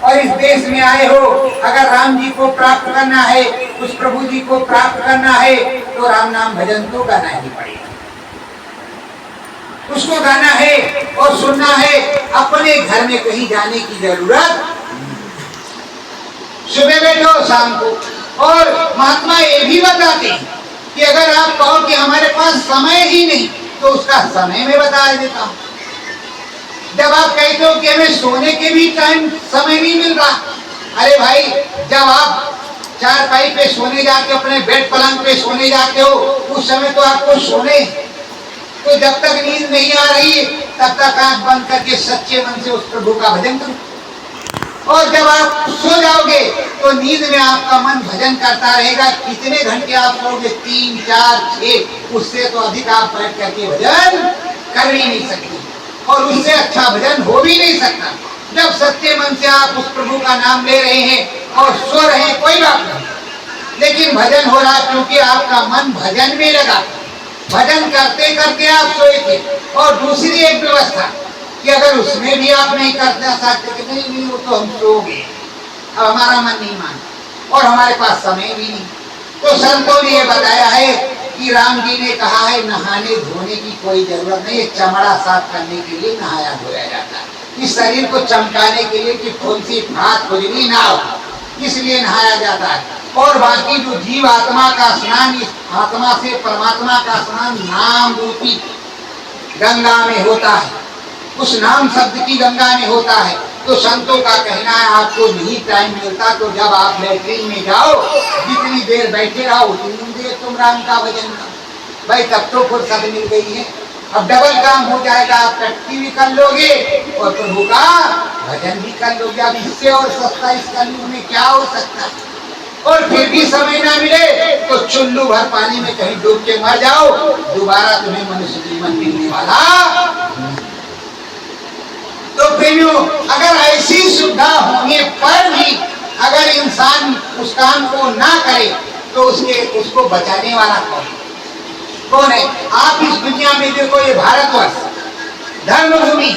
Speaker 2: और इस देश में आए हो, अगर राम जी को प्राप्त करना है, उस प्रभु जी को प्राप्त करना है, तो राम नाम भजन तो गाना ही पड़ेगा। उसको गाना है और सुनना है, अपने घर में कहीं जाने की जरूरत। सुबह बैठो शाम को। और महात्मा ये भी बताते हैं कि अगर आप कहो कि हमारे पास समय ही नहीं, तो उसका समय में बता देता हूं। जब आप कहते हो कि हमें सोने के भी टाइम समय नहीं मिल रहा, अरे भाई, जब आप चारपाई पे सोने जाते हो, अपने बेड पलंग पे सोने जाते हो, उस समय तो आपको सोने। तो जब तक नींद नहीं आ रही तब तक आंख बंद करके सच्चे मन से उस प्रभु का भजन करो। और जब आप सो जाओगे तो नींद में आपका मन भजन करता रहेगा। कितने घंटे आप सोओगे? 3, 4, 6, उससे तो अधिक आप बैठ करके भजन कर ही नहीं सकते, और उससे अच्छा भजन हो भी नहीं सकता। जब सच्चे मन से आप उस प्रभु का नाम ले रहे हैं और सो रहे हैं, कोई बात नहीं, लेकिन भजन हो रहा क्योंकि आपका मन भजन में लगा। भजन करते करते आप सोए थे। और दूसरी एक व्यवस्था कि अगर उसमें भी आप नहीं करना चाहते कि नहीं नहीं वो तो हम सो गए, अब हमारा मन नहीं मानता और हमारे पास समय भी नहीं, तो संतों ने ये बताया है कि राम जी ने कहा है नहाने धोने की कोई जरूरत नहीं है, चमड़ा साफ करने के लिए नहाया धोया जाता है। इस शरीर को चमकाने के लिए कि कौन सी भात खुजली ना हो, इसलिए नहाया जाता है। और बाकी जो जीव आत्मा का स्नान, इस आत्मा से परमात्मा का स्नान नाम रूपी गंगा में होता है, उस नाम शब्द की गंगा में होता है। तो संतों का कहना है आपको नहीं टाइम मिलता तो जब आप लैट्रिन में जाओ, जितनी देर बैठे रहो उतनी देर तुम राम का भजन करो। भाई तब तो फुर्सत मिल गई है, अब डबल काम हो जाएगा, आप प्रैक्टिस भी कर लोगे और प्रभु का भजन भी कर लोगे। अब इससे और सस्ता इस कलयुग में क्या हो सकता है? और फिर भी समय ना मिले तो चुल्लू भर पानी में कहीं डूब के मर जाओ, दोबारा तुम्हें मनुष्य जीवन मिलने वाला। तो प्रेमियों, अगर ऐसी सुविधा होने पर भी अगर इंसान उस काम को ना करे तो उसको बचाने वाला कौन है? आप इस दुनिया में देखो, ये भारतवर्ष धर्मभूमि,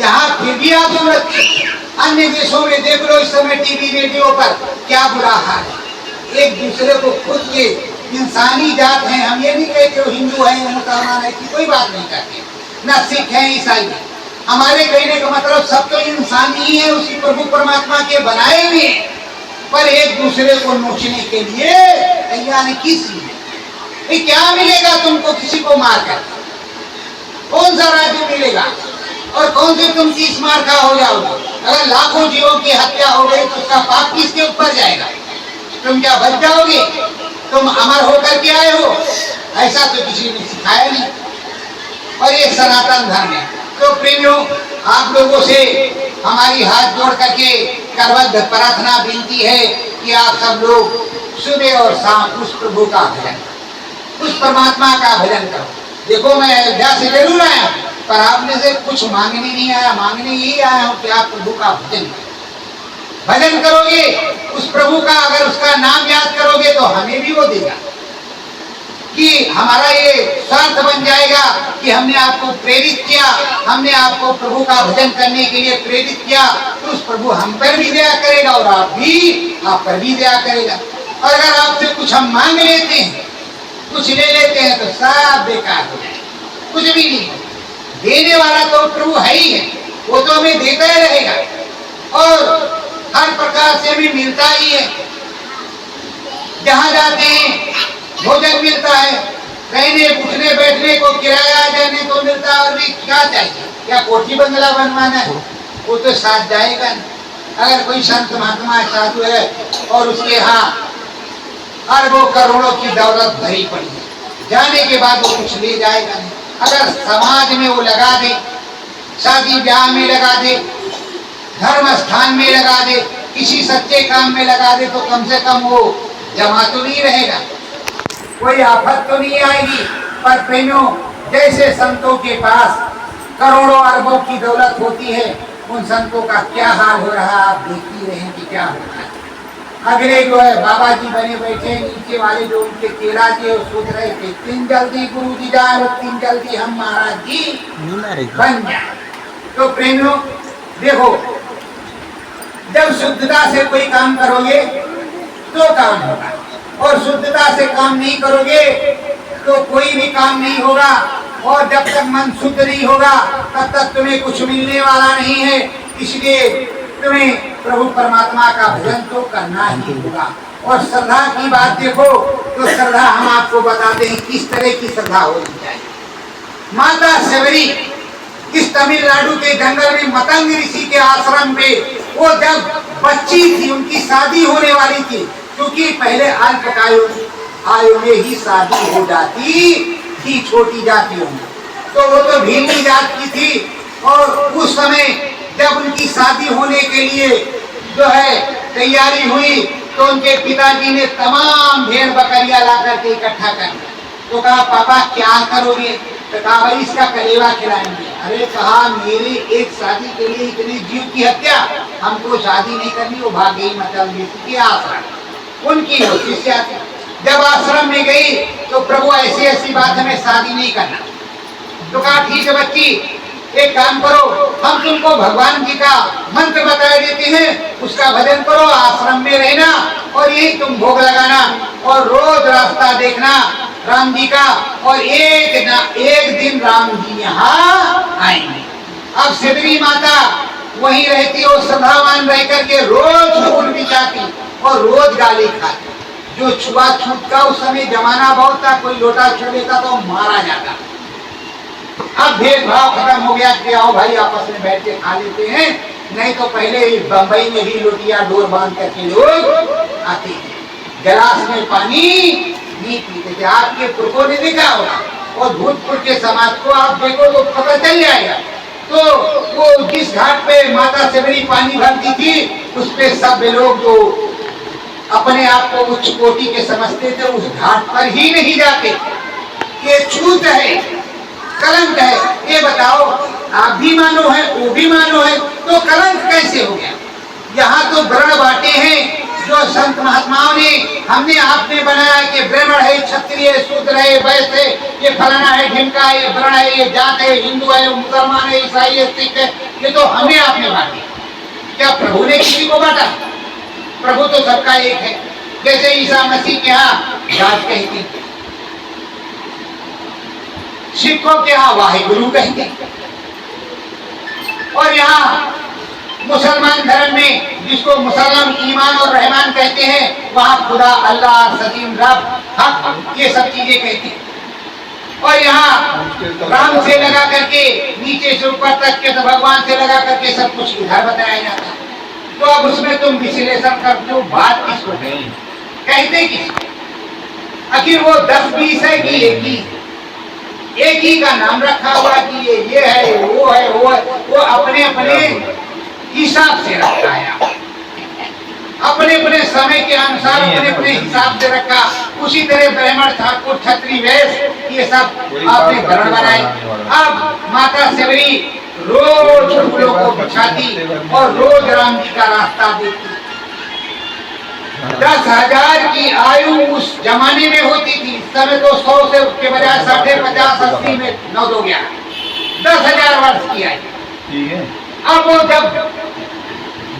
Speaker 2: यहाँ फिर भी आप सुरक्षित। अन्य देशों में देख लो इस समय टीवी रेडियो पर क्या बुरा हाल है, एक दूसरे को खुद के इंसानी जात है, हम ये नहीं कहते हो हिंदू है मुसलमान है कि कोई बात नहीं करते, न सिख है ईसाई है, हमारे कहने का मतलब सब तो इंसान ही है, उसी प्रभु परमात्मा के बनाए हुए, पर एक दूसरे को नोचने के लिए तैयार किस लिए? क्या मिलेगा तुमको किसी को मारकर? कौन सा राज्य मिलेगा? और कौन से तुम 30 मार का हो जाओगे? अगर लाखों जीवों की हत्या हो गई तो उसका पाप किसके ऊपर जाएगा? तुम क्या बच जाओगे? तुम अमर होकर के आए हो? ऐसा तो किसी ने सिखाया नहीं, और ये सनातन धर्म है। तो प्रेमियों, आप लोगों से हमारी हाथ जोड़ करके करबद्ध प्रार्थना विनती है कि आप सब लोग सुबह और शाम उस प्रभु का भजन, उस परमात्मा का भजन करो। देखो मैं अयोध्या से जरूर आया, पर आपने से कुछ मांगने नहीं आया, मांगने यही आया हूँ कि आप प्रभु का भजन करो। भजन करोगे उस प्रभु का, अगर उसका नाम याद करोगे तो हमें भी वो देगा, कि हमारा ये स्वार्थ बन जाएगा कि हमने आपको प्रेरित किया, हमने आपको प्रभु का भजन करने के लिए प्रेरित किया, तो उस प्रभु हम पर भी दया करेगा और आप पर भी दया करेगा। और अगर आपसे कुछ हम मांग लेते हैं, कुछ ले लेते हैं, तो सब बेकार हो जाए, कुछ भी नहीं। देने वाला तो प्रभु है ही है, वो तो हमें देता ही रहेगा और हर प्रकार से हमें मिलता ही है। जहाँ जाते हैं भोजन मिलता है, रहने उठने बैठने को किराया देने को मिलता है, और भी क्या चाहिए? क्या कोठी बंगला बनवाना है? वो तो साथ जाएगा नहीं। अगर कोई संत महात्मा साधु है और उसके यहाँ अरबों करोड़ों की दौलत भरी पड़ी है, जाने के बाद वो कुछ ले जाएगा नहीं। अगर समाज में वो लगा दे, शादी ब्याह में लगा दे, धर्म स्थान में लगा दे, किसी सच्चे काम में लगा दे, तो कम से कम वो जमा तो नहीं रहेगा, कोई आफत तो नहीं आएगी। पर प्रेमियों, जैसे संतों के पास करोड़ों अरबों की दौलत होती है, उन संतों का क्या हाल हो रहा है आप देख ही रहे हैं कि क्या होता है। अगले जो है बाबा जी बने बैठे, नीचे वाले जो उनके चेला जी सोच रहे थे तीन जल्दी गुरु जी जाए और तीन जल्दी हम महाराज जी बन जाए। तो प्रेमियों देखो, जब शुद्धता से कोई काम करोगे तो काम होगा, और शुद्धता से काम नहीं करोगे तो कोई भी काम नहीं होगा। और जब तक मन शुद्ध नहीं होगा तब तक तुम्हें कुछ मिलने वाला नहीं है। इसलिए तुम्हें प्रभु परमात्मा का भजन तो करना ही होगा। और श्रद्धा की बात देखो तो श्रद्धा हम आपको बताते हैं किस तरह की श्रद्धा होनी चाहिए। माता शबरी इस तमिलनाडु के जंगल में मतंग ऋषि के आश्रम में, वो जब बच्ची थी, उनकी शादी होने वाली थी, क्योंकि पहले अल्प आयु में ही शादी हो जाती थी छोटी जातियों में, तो वो तो भीलनी जात की थी। और उस समय जब उनकी शादी होने के लिए जो है तैयारी हुई, तो उनके पिताजी ने तमाम भेड़ बकरियां ला करके इकट्ठा कर दिया। तो कहा पापा क्या करोगे? तो कहा भाई इसका कलेवा खिलाएंगे। अरे कहा मेरे एक शादी के लिए इतने जीव की हत्या, हमको शादी नहीं करनी। वो भाग गई मतलब आश्रम, उनकी शिष्या थी। जब आश्रम में गई तो प्रभु ऐसी ऐसी बात, हमें शादी नहीं करना। तो कहा ठीक है बच्ची, एक काम करो, हम तुमको भगवान जी का मंत्र बता देते हैं, उसका भजन करो, आश्रम में रहना और यही तुम भोग लगाना और रोज रास्ता देखना राम जी का, और एक दिन राम जी यहाँ आएंगे। अब सिबरी माता वहीं रहती और श्रद्धावान रह करके रोज फूल बिछाती और रोज गाली खाती। जो छुआछूत का उस समय जमाना बहुत था, कोई लोटा छू लेता तो मारा जाता। अब भेदभाव खत्म हो गया कि आओ भाई आपस में बैठ के खा लेते हैं, नहीं तो पहले बंबई में ही लोटिया डोर बांध करके लोग आते थे, गिलास में पानी नहीं पीते थे। आपके पुरखों ने देखा होगा और भूतपूर्व के समाज को आप देखो तो पता चल जाएगा। तो वो जिस घाट पे माता सिबरी पानी भरती थी, उस पे सब लोग जो अपने आप को उच्च कोटि के समझते थे उस घाट पर ही नहीं जाते। ये छूत है, कलंक है। ये बताओ, आप भी मानो है, वो भी मानो है, तो कलंक कैसे हो गया? यहाँ तो वर्ण बांटे हैं जो संत महात्माओं ने, हमने आपने बनाया कि ब्राह्मण है, क्षत्रिय है, शूद्र है, वैश्य है, ये फलाना है, ढिमका है, ये वर्ण है, ये जात है, हिंदू है, मुसलमान है, ईसाई है, सिख है, ये तो हमने आपने बांटे। क्या प्रभु ने किसी को बांटा? प्रभु तो सबका एक है। जैसे ईसा मसीह के यहाँ जात कहते, सिखों के यहाँ वाहिगुरु कहते, और यहाँ मुसलमान धर्म में जिसको मुसलमान ईमान और रहमान कहते हैं, वहाँ खुदा, अल्लाह, सदीम, रब, हक, ये सब चीजें कहते हैं। और यहाँ राम से लगा करके नीचे से ऊपर तक के, तो भगवान से लगा करके सब कुछ इधर बताया जाता है। तो अब उसमें तुम विश्लेषण करते हो, बात किसको कहते किसको? आखिर वो 10-20 है कि एक ही का नाम रखा हुआ कि ये है, वो है, वो अपने अपने हिसाब से रखा है, अपने अपने समय के अनुसार अपने अपने हिसाब से रखा। उसी तरह ब्राह्मण, ठाकुर, क्षत्रिय, वैश्य, ये सब आपने वर्ण बनाए। अब माता सिबरी रोज फूलों को बिछाती और रोज राम जी का रास्ता देखती। 10,000 की आयु उस जमाने में होती थी, इस समय तो 100 से के बजाय 60, 50, 80 में 9 हो गया, 10,000 वर्ष की आयु। अब वो जब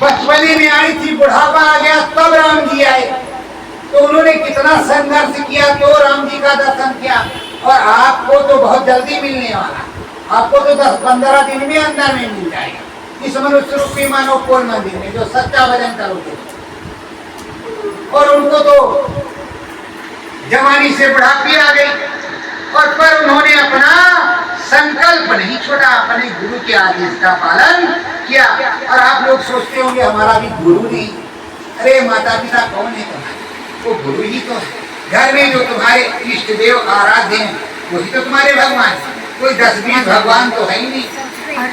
Speaker 2: बचपने में आई थी, बुढ़ापा आ गया, तब राम जी आए, तो उन्होंने कितना संघर्ष किया तो राम जी का दर्शन किया। और आपको तो बहुत जल्दी मिलने वाला, आपको तो 10-15 दिन में अंदर में मिल जाएगा इस मनुष्य रूपी मानव कोल मंदिर में, जो सच्चा भजन करोगे। और उनको तो जवानी से बुढ़ापी आ गई, और पर उन्होंने अपना संकल्प नहीं छोड़ा, अपने गुरु के आदेश का पालन किया। और आप लोग सोचते होंगे हमारा भी गुरु नहीं, अरे माता पिता कौन है तुम्हारे? वो गुरु ही तो है। घर में जो तुम्हारे इष्ट देव आराध्य हैं, वही तो तुम्हारे भगवान। कोई 10-20 भगवान तो है ही नहीं,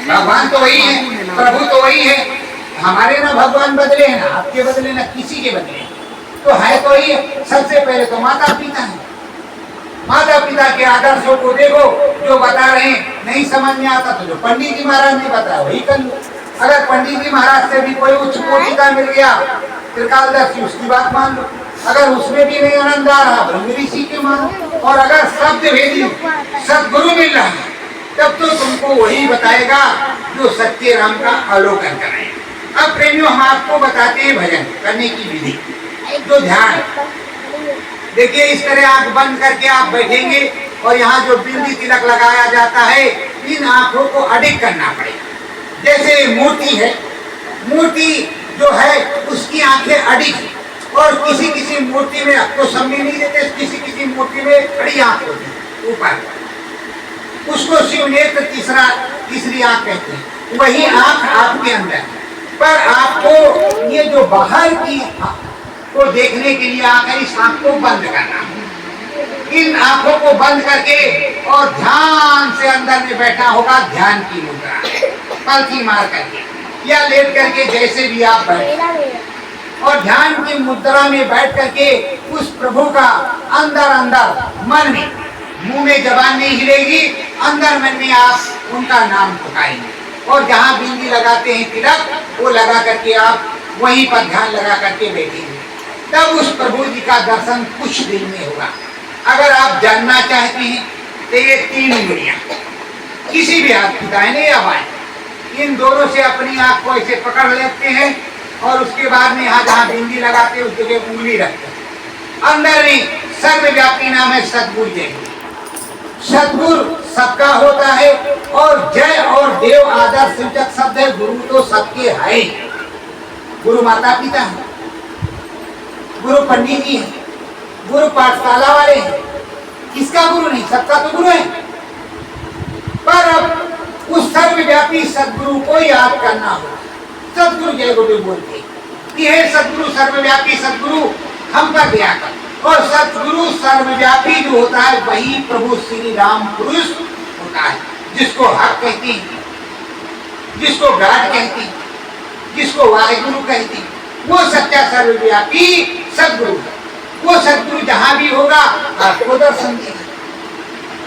Speaker 2: भगवान तो वही है, प्रभु तो वही है। हमारे ना भगवान बदले हैं, ना आपके बदले, ना किसी के बदले, तो है तो ही। सबसे पहले तो माता पिता है। माता पिता के आदर्शों को देखो, जो बता रहे हैं, नहीं समझ में आता तो जो पंडित जी महाराज ने बताया वही कर लो। अगर पंडित जी महाराज से भी कोई उच्च कोटि का मिल गया, त्रिकालदर्शी, उसकी बात मान लो। अगर उसमें भी नहीं आनंद आ रहा, ब्रह्म ऋषि के मानो। और अगर शब्द भेदी सदगुरु मिल रहा है, तब तो तुमको वही बताएगा जो सच्चे राम का अवलोकन कराएगा। अब प्रेमियों, हम आपको बताते हैं भजन करने की विधि, जो ध्यान। देखिए, इस तरह आंख बंद करके आप बैठेंगे और यहाँ जो बिंदी तिलक लगाया जाता है, इन आंखों को अडिग करना पड़ेगा। जैसे मूर्ति है, मूर्ति जो है उसकी आंखें अडिग, और किसी किसी मूर्ति में, अब तो सब में नहीं देते, किसी किसी मूर्ति में खड़ी आंख होती है ऊपर, उसको शिव नेत्र, तीसरी आंख कहते हैं। वही आंख आपके अंदर, पर आपको ये जो बाहर की को देखने के लिए आंख है, इस आंख को बंद करना। इन आंखों को बंद करके और ध्यान से अंदर में बैठा होगा, ध्यान की मुद्रा, पलथी मार करके या लेट करके, जैसे भी आप बैठे, और ध्यान की मुद्रा में बैठ करके उस प्रभु का अंदर अंदर मन में, मुंह में जबान नहीं हिलेगी, अंदर मन में आप उनका नाम पुकारेंगे। और जहाँ बिंदी लगाते हैं तिलक, वो लगा करके आप वहीं पर ध्यान लगा करके बैठेंगे। तब उस प्रभु जी का दर्शन कुछ दिन में होगा। अगर आप जानना चाहते हैं तो ये 3 उंगलियां, किसी भी हाथ की दाहिने या बाएं, इन दोनों से अपनी आंख को ऐसे पकड़ लेते हैं और उसके बाद में यहाँ जहाँ बिंदी लगाते हैं उस जगह उंगली रखते हैं। अंदर में सर्वव्यापी नाम है सद्गुरु जय। सद्गुरु सबका होता है और जय और देव आदर सूचक शब्द है। गुरु तो सबके है। गुरु माता पिता है, गुरु पंडित जी है, गुरु पाठशाला वाले हैं। किसका गुरु नहीं, सबका तो गुरु है। पर अब उस सर्वव्यापी सद्गुरु को याद करना हो। सद्गुरु जय गुरु बोलते कि हे सद्गुरु सर्वव्यापी सद्गुरु हम पर दया कर। और सद्गुरु सर्वव्यापी जो होता है वही प्रभु श्री राम पुरुष होता है, जिसको हक कहते हैं, जिसको गाड कहते हैं, जिसको वाहिगुरु कहते हैं, वो सच्चा सर्वव्यापी सद्गुरु है। वो सद्गुरु जहां भी होगा आपको दर्शन देगा।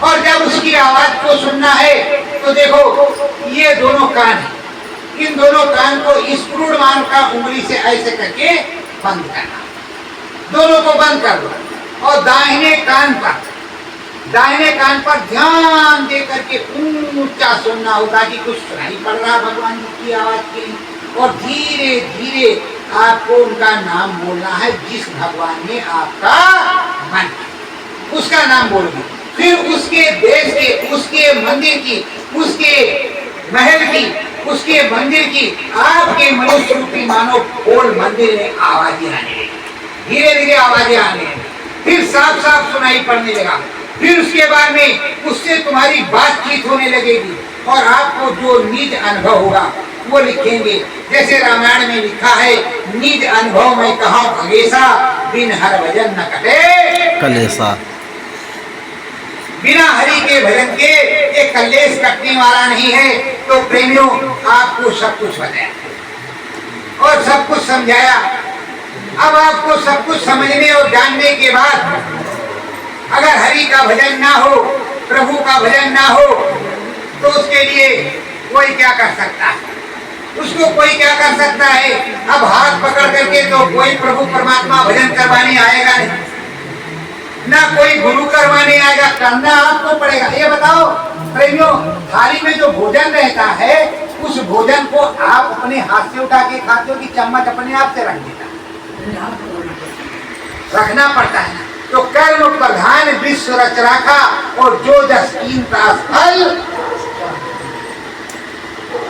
Speaker 2: और जब उसकी आवाज को सुनना है तो देखो ये दोनों कान है, इन दोनों कान को इस क्रूरमान का उंगली से ऐसे करके बंद करना। दोनों को बंद कर दो और दाहिने कान पर ध्यान दे करके ऊंचा सुनना होगा कि कुछ सुनाई पड़ रहा भगवान जी की आवाज के लिए। और धीरे धीरे आपको उनका नाम बोलना है, जिस भगवान ने आपका मन उसका नाम बोलना। फिर उसके देश के, उसके मंदिर की, उसके महल की, उसके मंदिर की, आपके मनुष्य रूपी मानो खोल मंदिर में आवाजें आने लगी। धीरे धीरे आवाजें आने लगी, फिर साफ साफ सुनाई पड़ने लगा। फिर उसके बाद में उससे तुम्हारी बातचीत होने लगेगी और आपको जो निज अनुभव होगा वो लिखेंगे। जैसे रामायण में लिखा है, निज अनुभव में कहा भगेसा, बिन हर भजन न कटे
Speaker 1: कलेसा।
Speaker 2: बिना हरि के भजन के एक कलेश कटने वाला नहीं है। तो प्रेमियों आपको सब कुछ बताया और सब कुछ समझाया। अब आपको सब कुछ समझने और जानने के बाद अगर हरि का भजन ना हो, प्रभु का भजन ना हो, तो उसके लिए कोई क्या कर सकता है? उसको कोई क्या कर सकता है? अब हाथ पकड़ करके तो कोई प्रभु परमात्मा भजन करवाने आएगा नहीं, ना कोई गुरु करवाने आएगा, करना आपको पड़ेगा। ये बताओ प्रेमियों, थाली में जो भोजन रहता है उस भोजन को आप अपने हाथ से उठा के खाते हो कि चम्मच अपने आप से रख देता? रखना पड़ता है। तो कर्म प्रधान विश्व रच रखा और जो जस कीमता फल,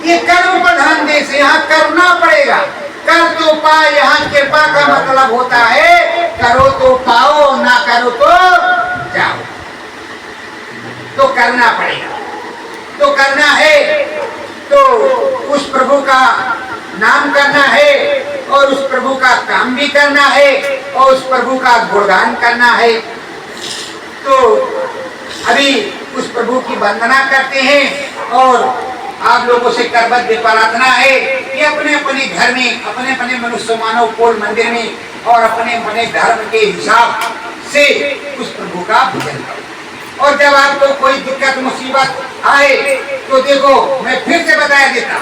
Speaker 2: ये कर्म प्रधान देश, यहाँ करना पड़ेगा। कर तो पाए, यहाँ कृपा का मतलब होता है करो तो पाओ, ना करो तो जाओ। तो करना पड़ेगा, तो करना है। तो उस प्रभु का नाम करना है और उस प्रभु का काम भी करना है और उस प्रभु का गुणगान करना है। तो अभी उस प्रभु की वंदना करते हैं और आप लोगों से करबद्ध प्रार्थना है कि अपने अपने घर में, अपने अपने मनुष्य मानव कोल मंदिर में और अपने अपने धर्म के हिसाब से उस प्रभु का भजन करो। और जब आपको कोई दिक्कत मुसीबत आए तो देखो, मैं फिर से बताया देता,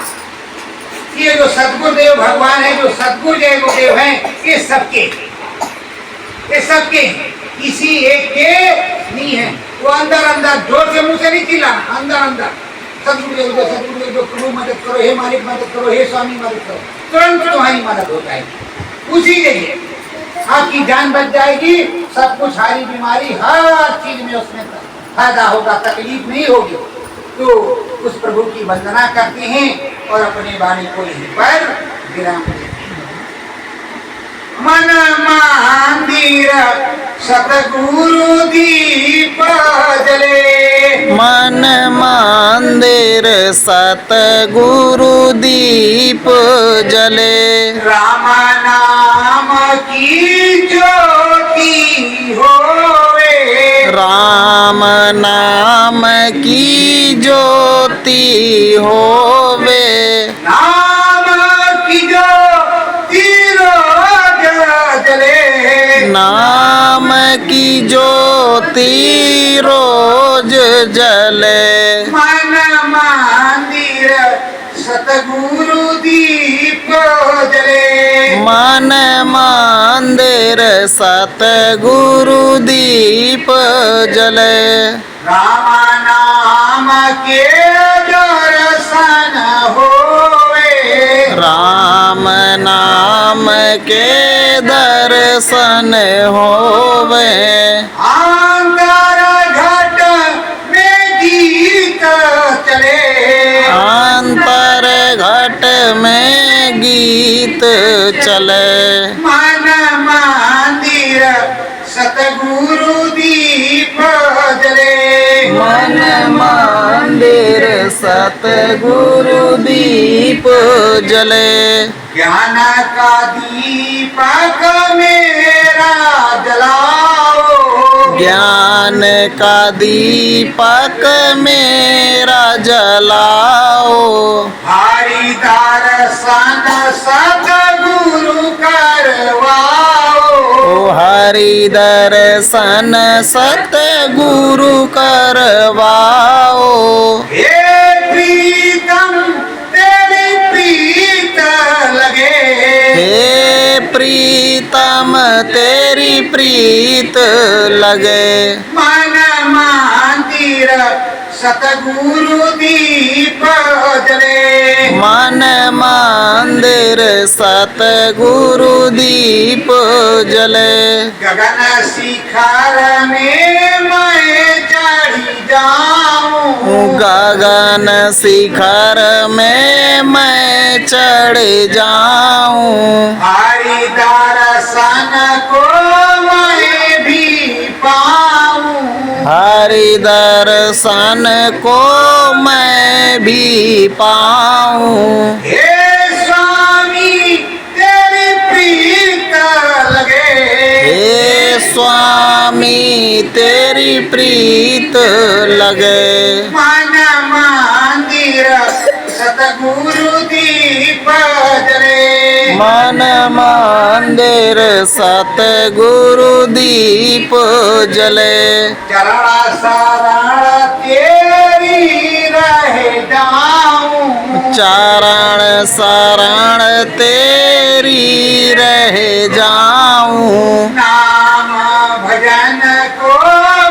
Speaker 2: ये जो सद्गुरुदेव भगवान है, जो सद्गुरु जय गुरुदेव हैं, ये सबके किसी एक के नहीं है। वो अंदर अंदर जोर से मुंह से नहीं चिल्लाना, अंदर अंदर सद्गुरुदेव जो प्रभु मदद करो, हे मालिक मदद करो, हे स्वामी मदद करो, तुरंत तुम्हारी मदद हो जाएगी। उसी जगह आपकी जान बच जाएगी, सब कुछ, सारी बीमारी, हर चीज में उसमें फायदा होगा, तकलीफ नहीं होगी। तो उस प्रभु की वंदना करते हैं और अपने वाणी को यहीं पर विराम देते हैं। मन मंदिर सतगुरु दीप जले,
Speaker 1: मन मंदिर सतगुरु दीप जले,
Speaker 2: राम नाम की ज्योति होवे,
Speaker 1: राम नाम की ज्योति होवे,
Speaker 2: नाम की ज्योति रोज जले,
Speaker 1: नाम की ज्योति रोज जले,
Speaker 2: मन मंदिर सतगुरु दीप जले,
Speaker 1: मन मंदिर सतगुरु दीप जले,
Speaker 2: राम नाम के दर्शन होवे,
Speaker 1: राम नाम के दर्शन होवे,
Speaker 2: अंतर घट में गीत चले,
Speaker 1: अंतर घट में गीत चले,
Speaker 2: मन मंदिर सतगुरु दीप जले,
Speaker 1: मन मंदिर सतगुरु दीप जले,
Speaker 2: ज्ञान का दीपक मेरा जलाओ,
Speaker 1: ज्ञान का दीपक मेरा जलाओ,
Speaker 2: हरि दर्शन सतगुरु करवाओ,
Speaker 1: ओ हरि दर्शन सतगुरु करवाओ,
Speaker 2: हे प्रीतम तेरी प्रीत लगे,
Speaker 1: हे प्रीतम तेरी प्रीत लगे,
Speaker 2: मन मंदिर सतगुरु दीप जले,
Speaker 1: मन मंदिर सतगुरु दीप जले,
Speaker 2: गगन शिखर में मैं चढ़ी जाऊं,
Speaker 1: गगन शिखर में मैं चढ़ जाऊं,
Speaker 2: हरि दर्शन को मैं भी पाऊं,
Speaker 1: हरि दर्शन को मैं भी पाऊं,
Speaker 2: हे स्वामी तेरी प्रीत लगे,
Speaker 1: हे स्वामी तेरी प्रीत लगे,
Speaker 2: मन मंदिर सतगुरु दीप जले,
Speaker 1: मन मंदिर सतगुरु दीप जले,
Speaker 2: चरण शरण तेरी रह जाऊं,
Speaker 1: चरण शरण तेरी रह जाऊं,
Speaker 2: नाम भजन को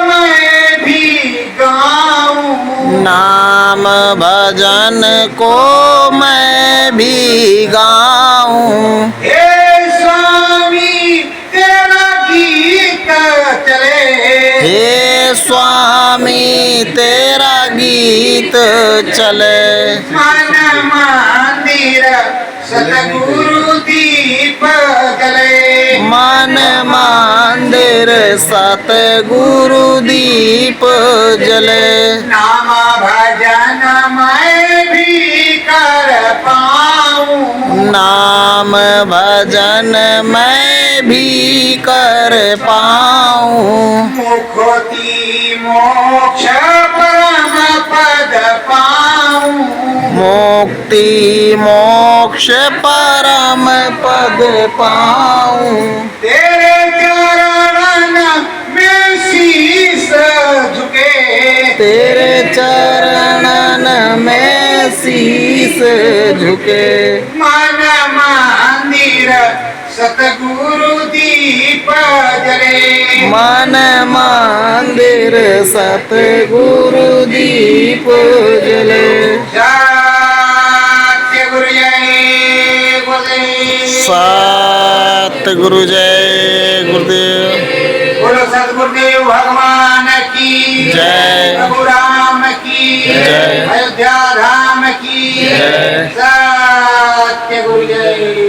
Speaker 2: मैं भी गाऊं,
Speaker 1: नाम भजन को मैं भी गाऊं,
Speaker 2: हे स्वामी तेरा गीत चले,
Speaker 1: हे स्वामी तेरा गीत चले,
Speaker 2: मन मंदिर सतगुरु दीप जले,
Speaker 1: मन मंदिर सतगुरु दीप जले,
Speaker 2: नाम भजन मैं भी कर पाऊं,
Speaker 1: नाम भजन मैं भी कर पाऊं,
Speaker 2: मुक्ति मोक्ष परम पद पाऊं,
Speaker 1: मुक्ति मोक्ष परम पद पाऊं,
Speaker 2: तेरे चरणन में शीस झुके,
Speaker 1: तेरे चरणन में शीस झुके,
Speaker 2: मन मंदिर सतगुरु दीप जले,
Speaker 1: मन मंदिर सतगुरु दीप जले,
Speaker 2: सत्य गुरु जय गुरुदेव,
Speaker 1: सतगुरु जय गुरुदेव,
Speaker 2: बोलो सतगुरुदेव भगवान की
Speaker 1: जय,
Speaker 2: प्रभु राम की
Speaker 1: जय,
Speaker 2: अयोध्या धाम की
Speaker 1: जय।
Speaker 2: सत्य गुरु जय।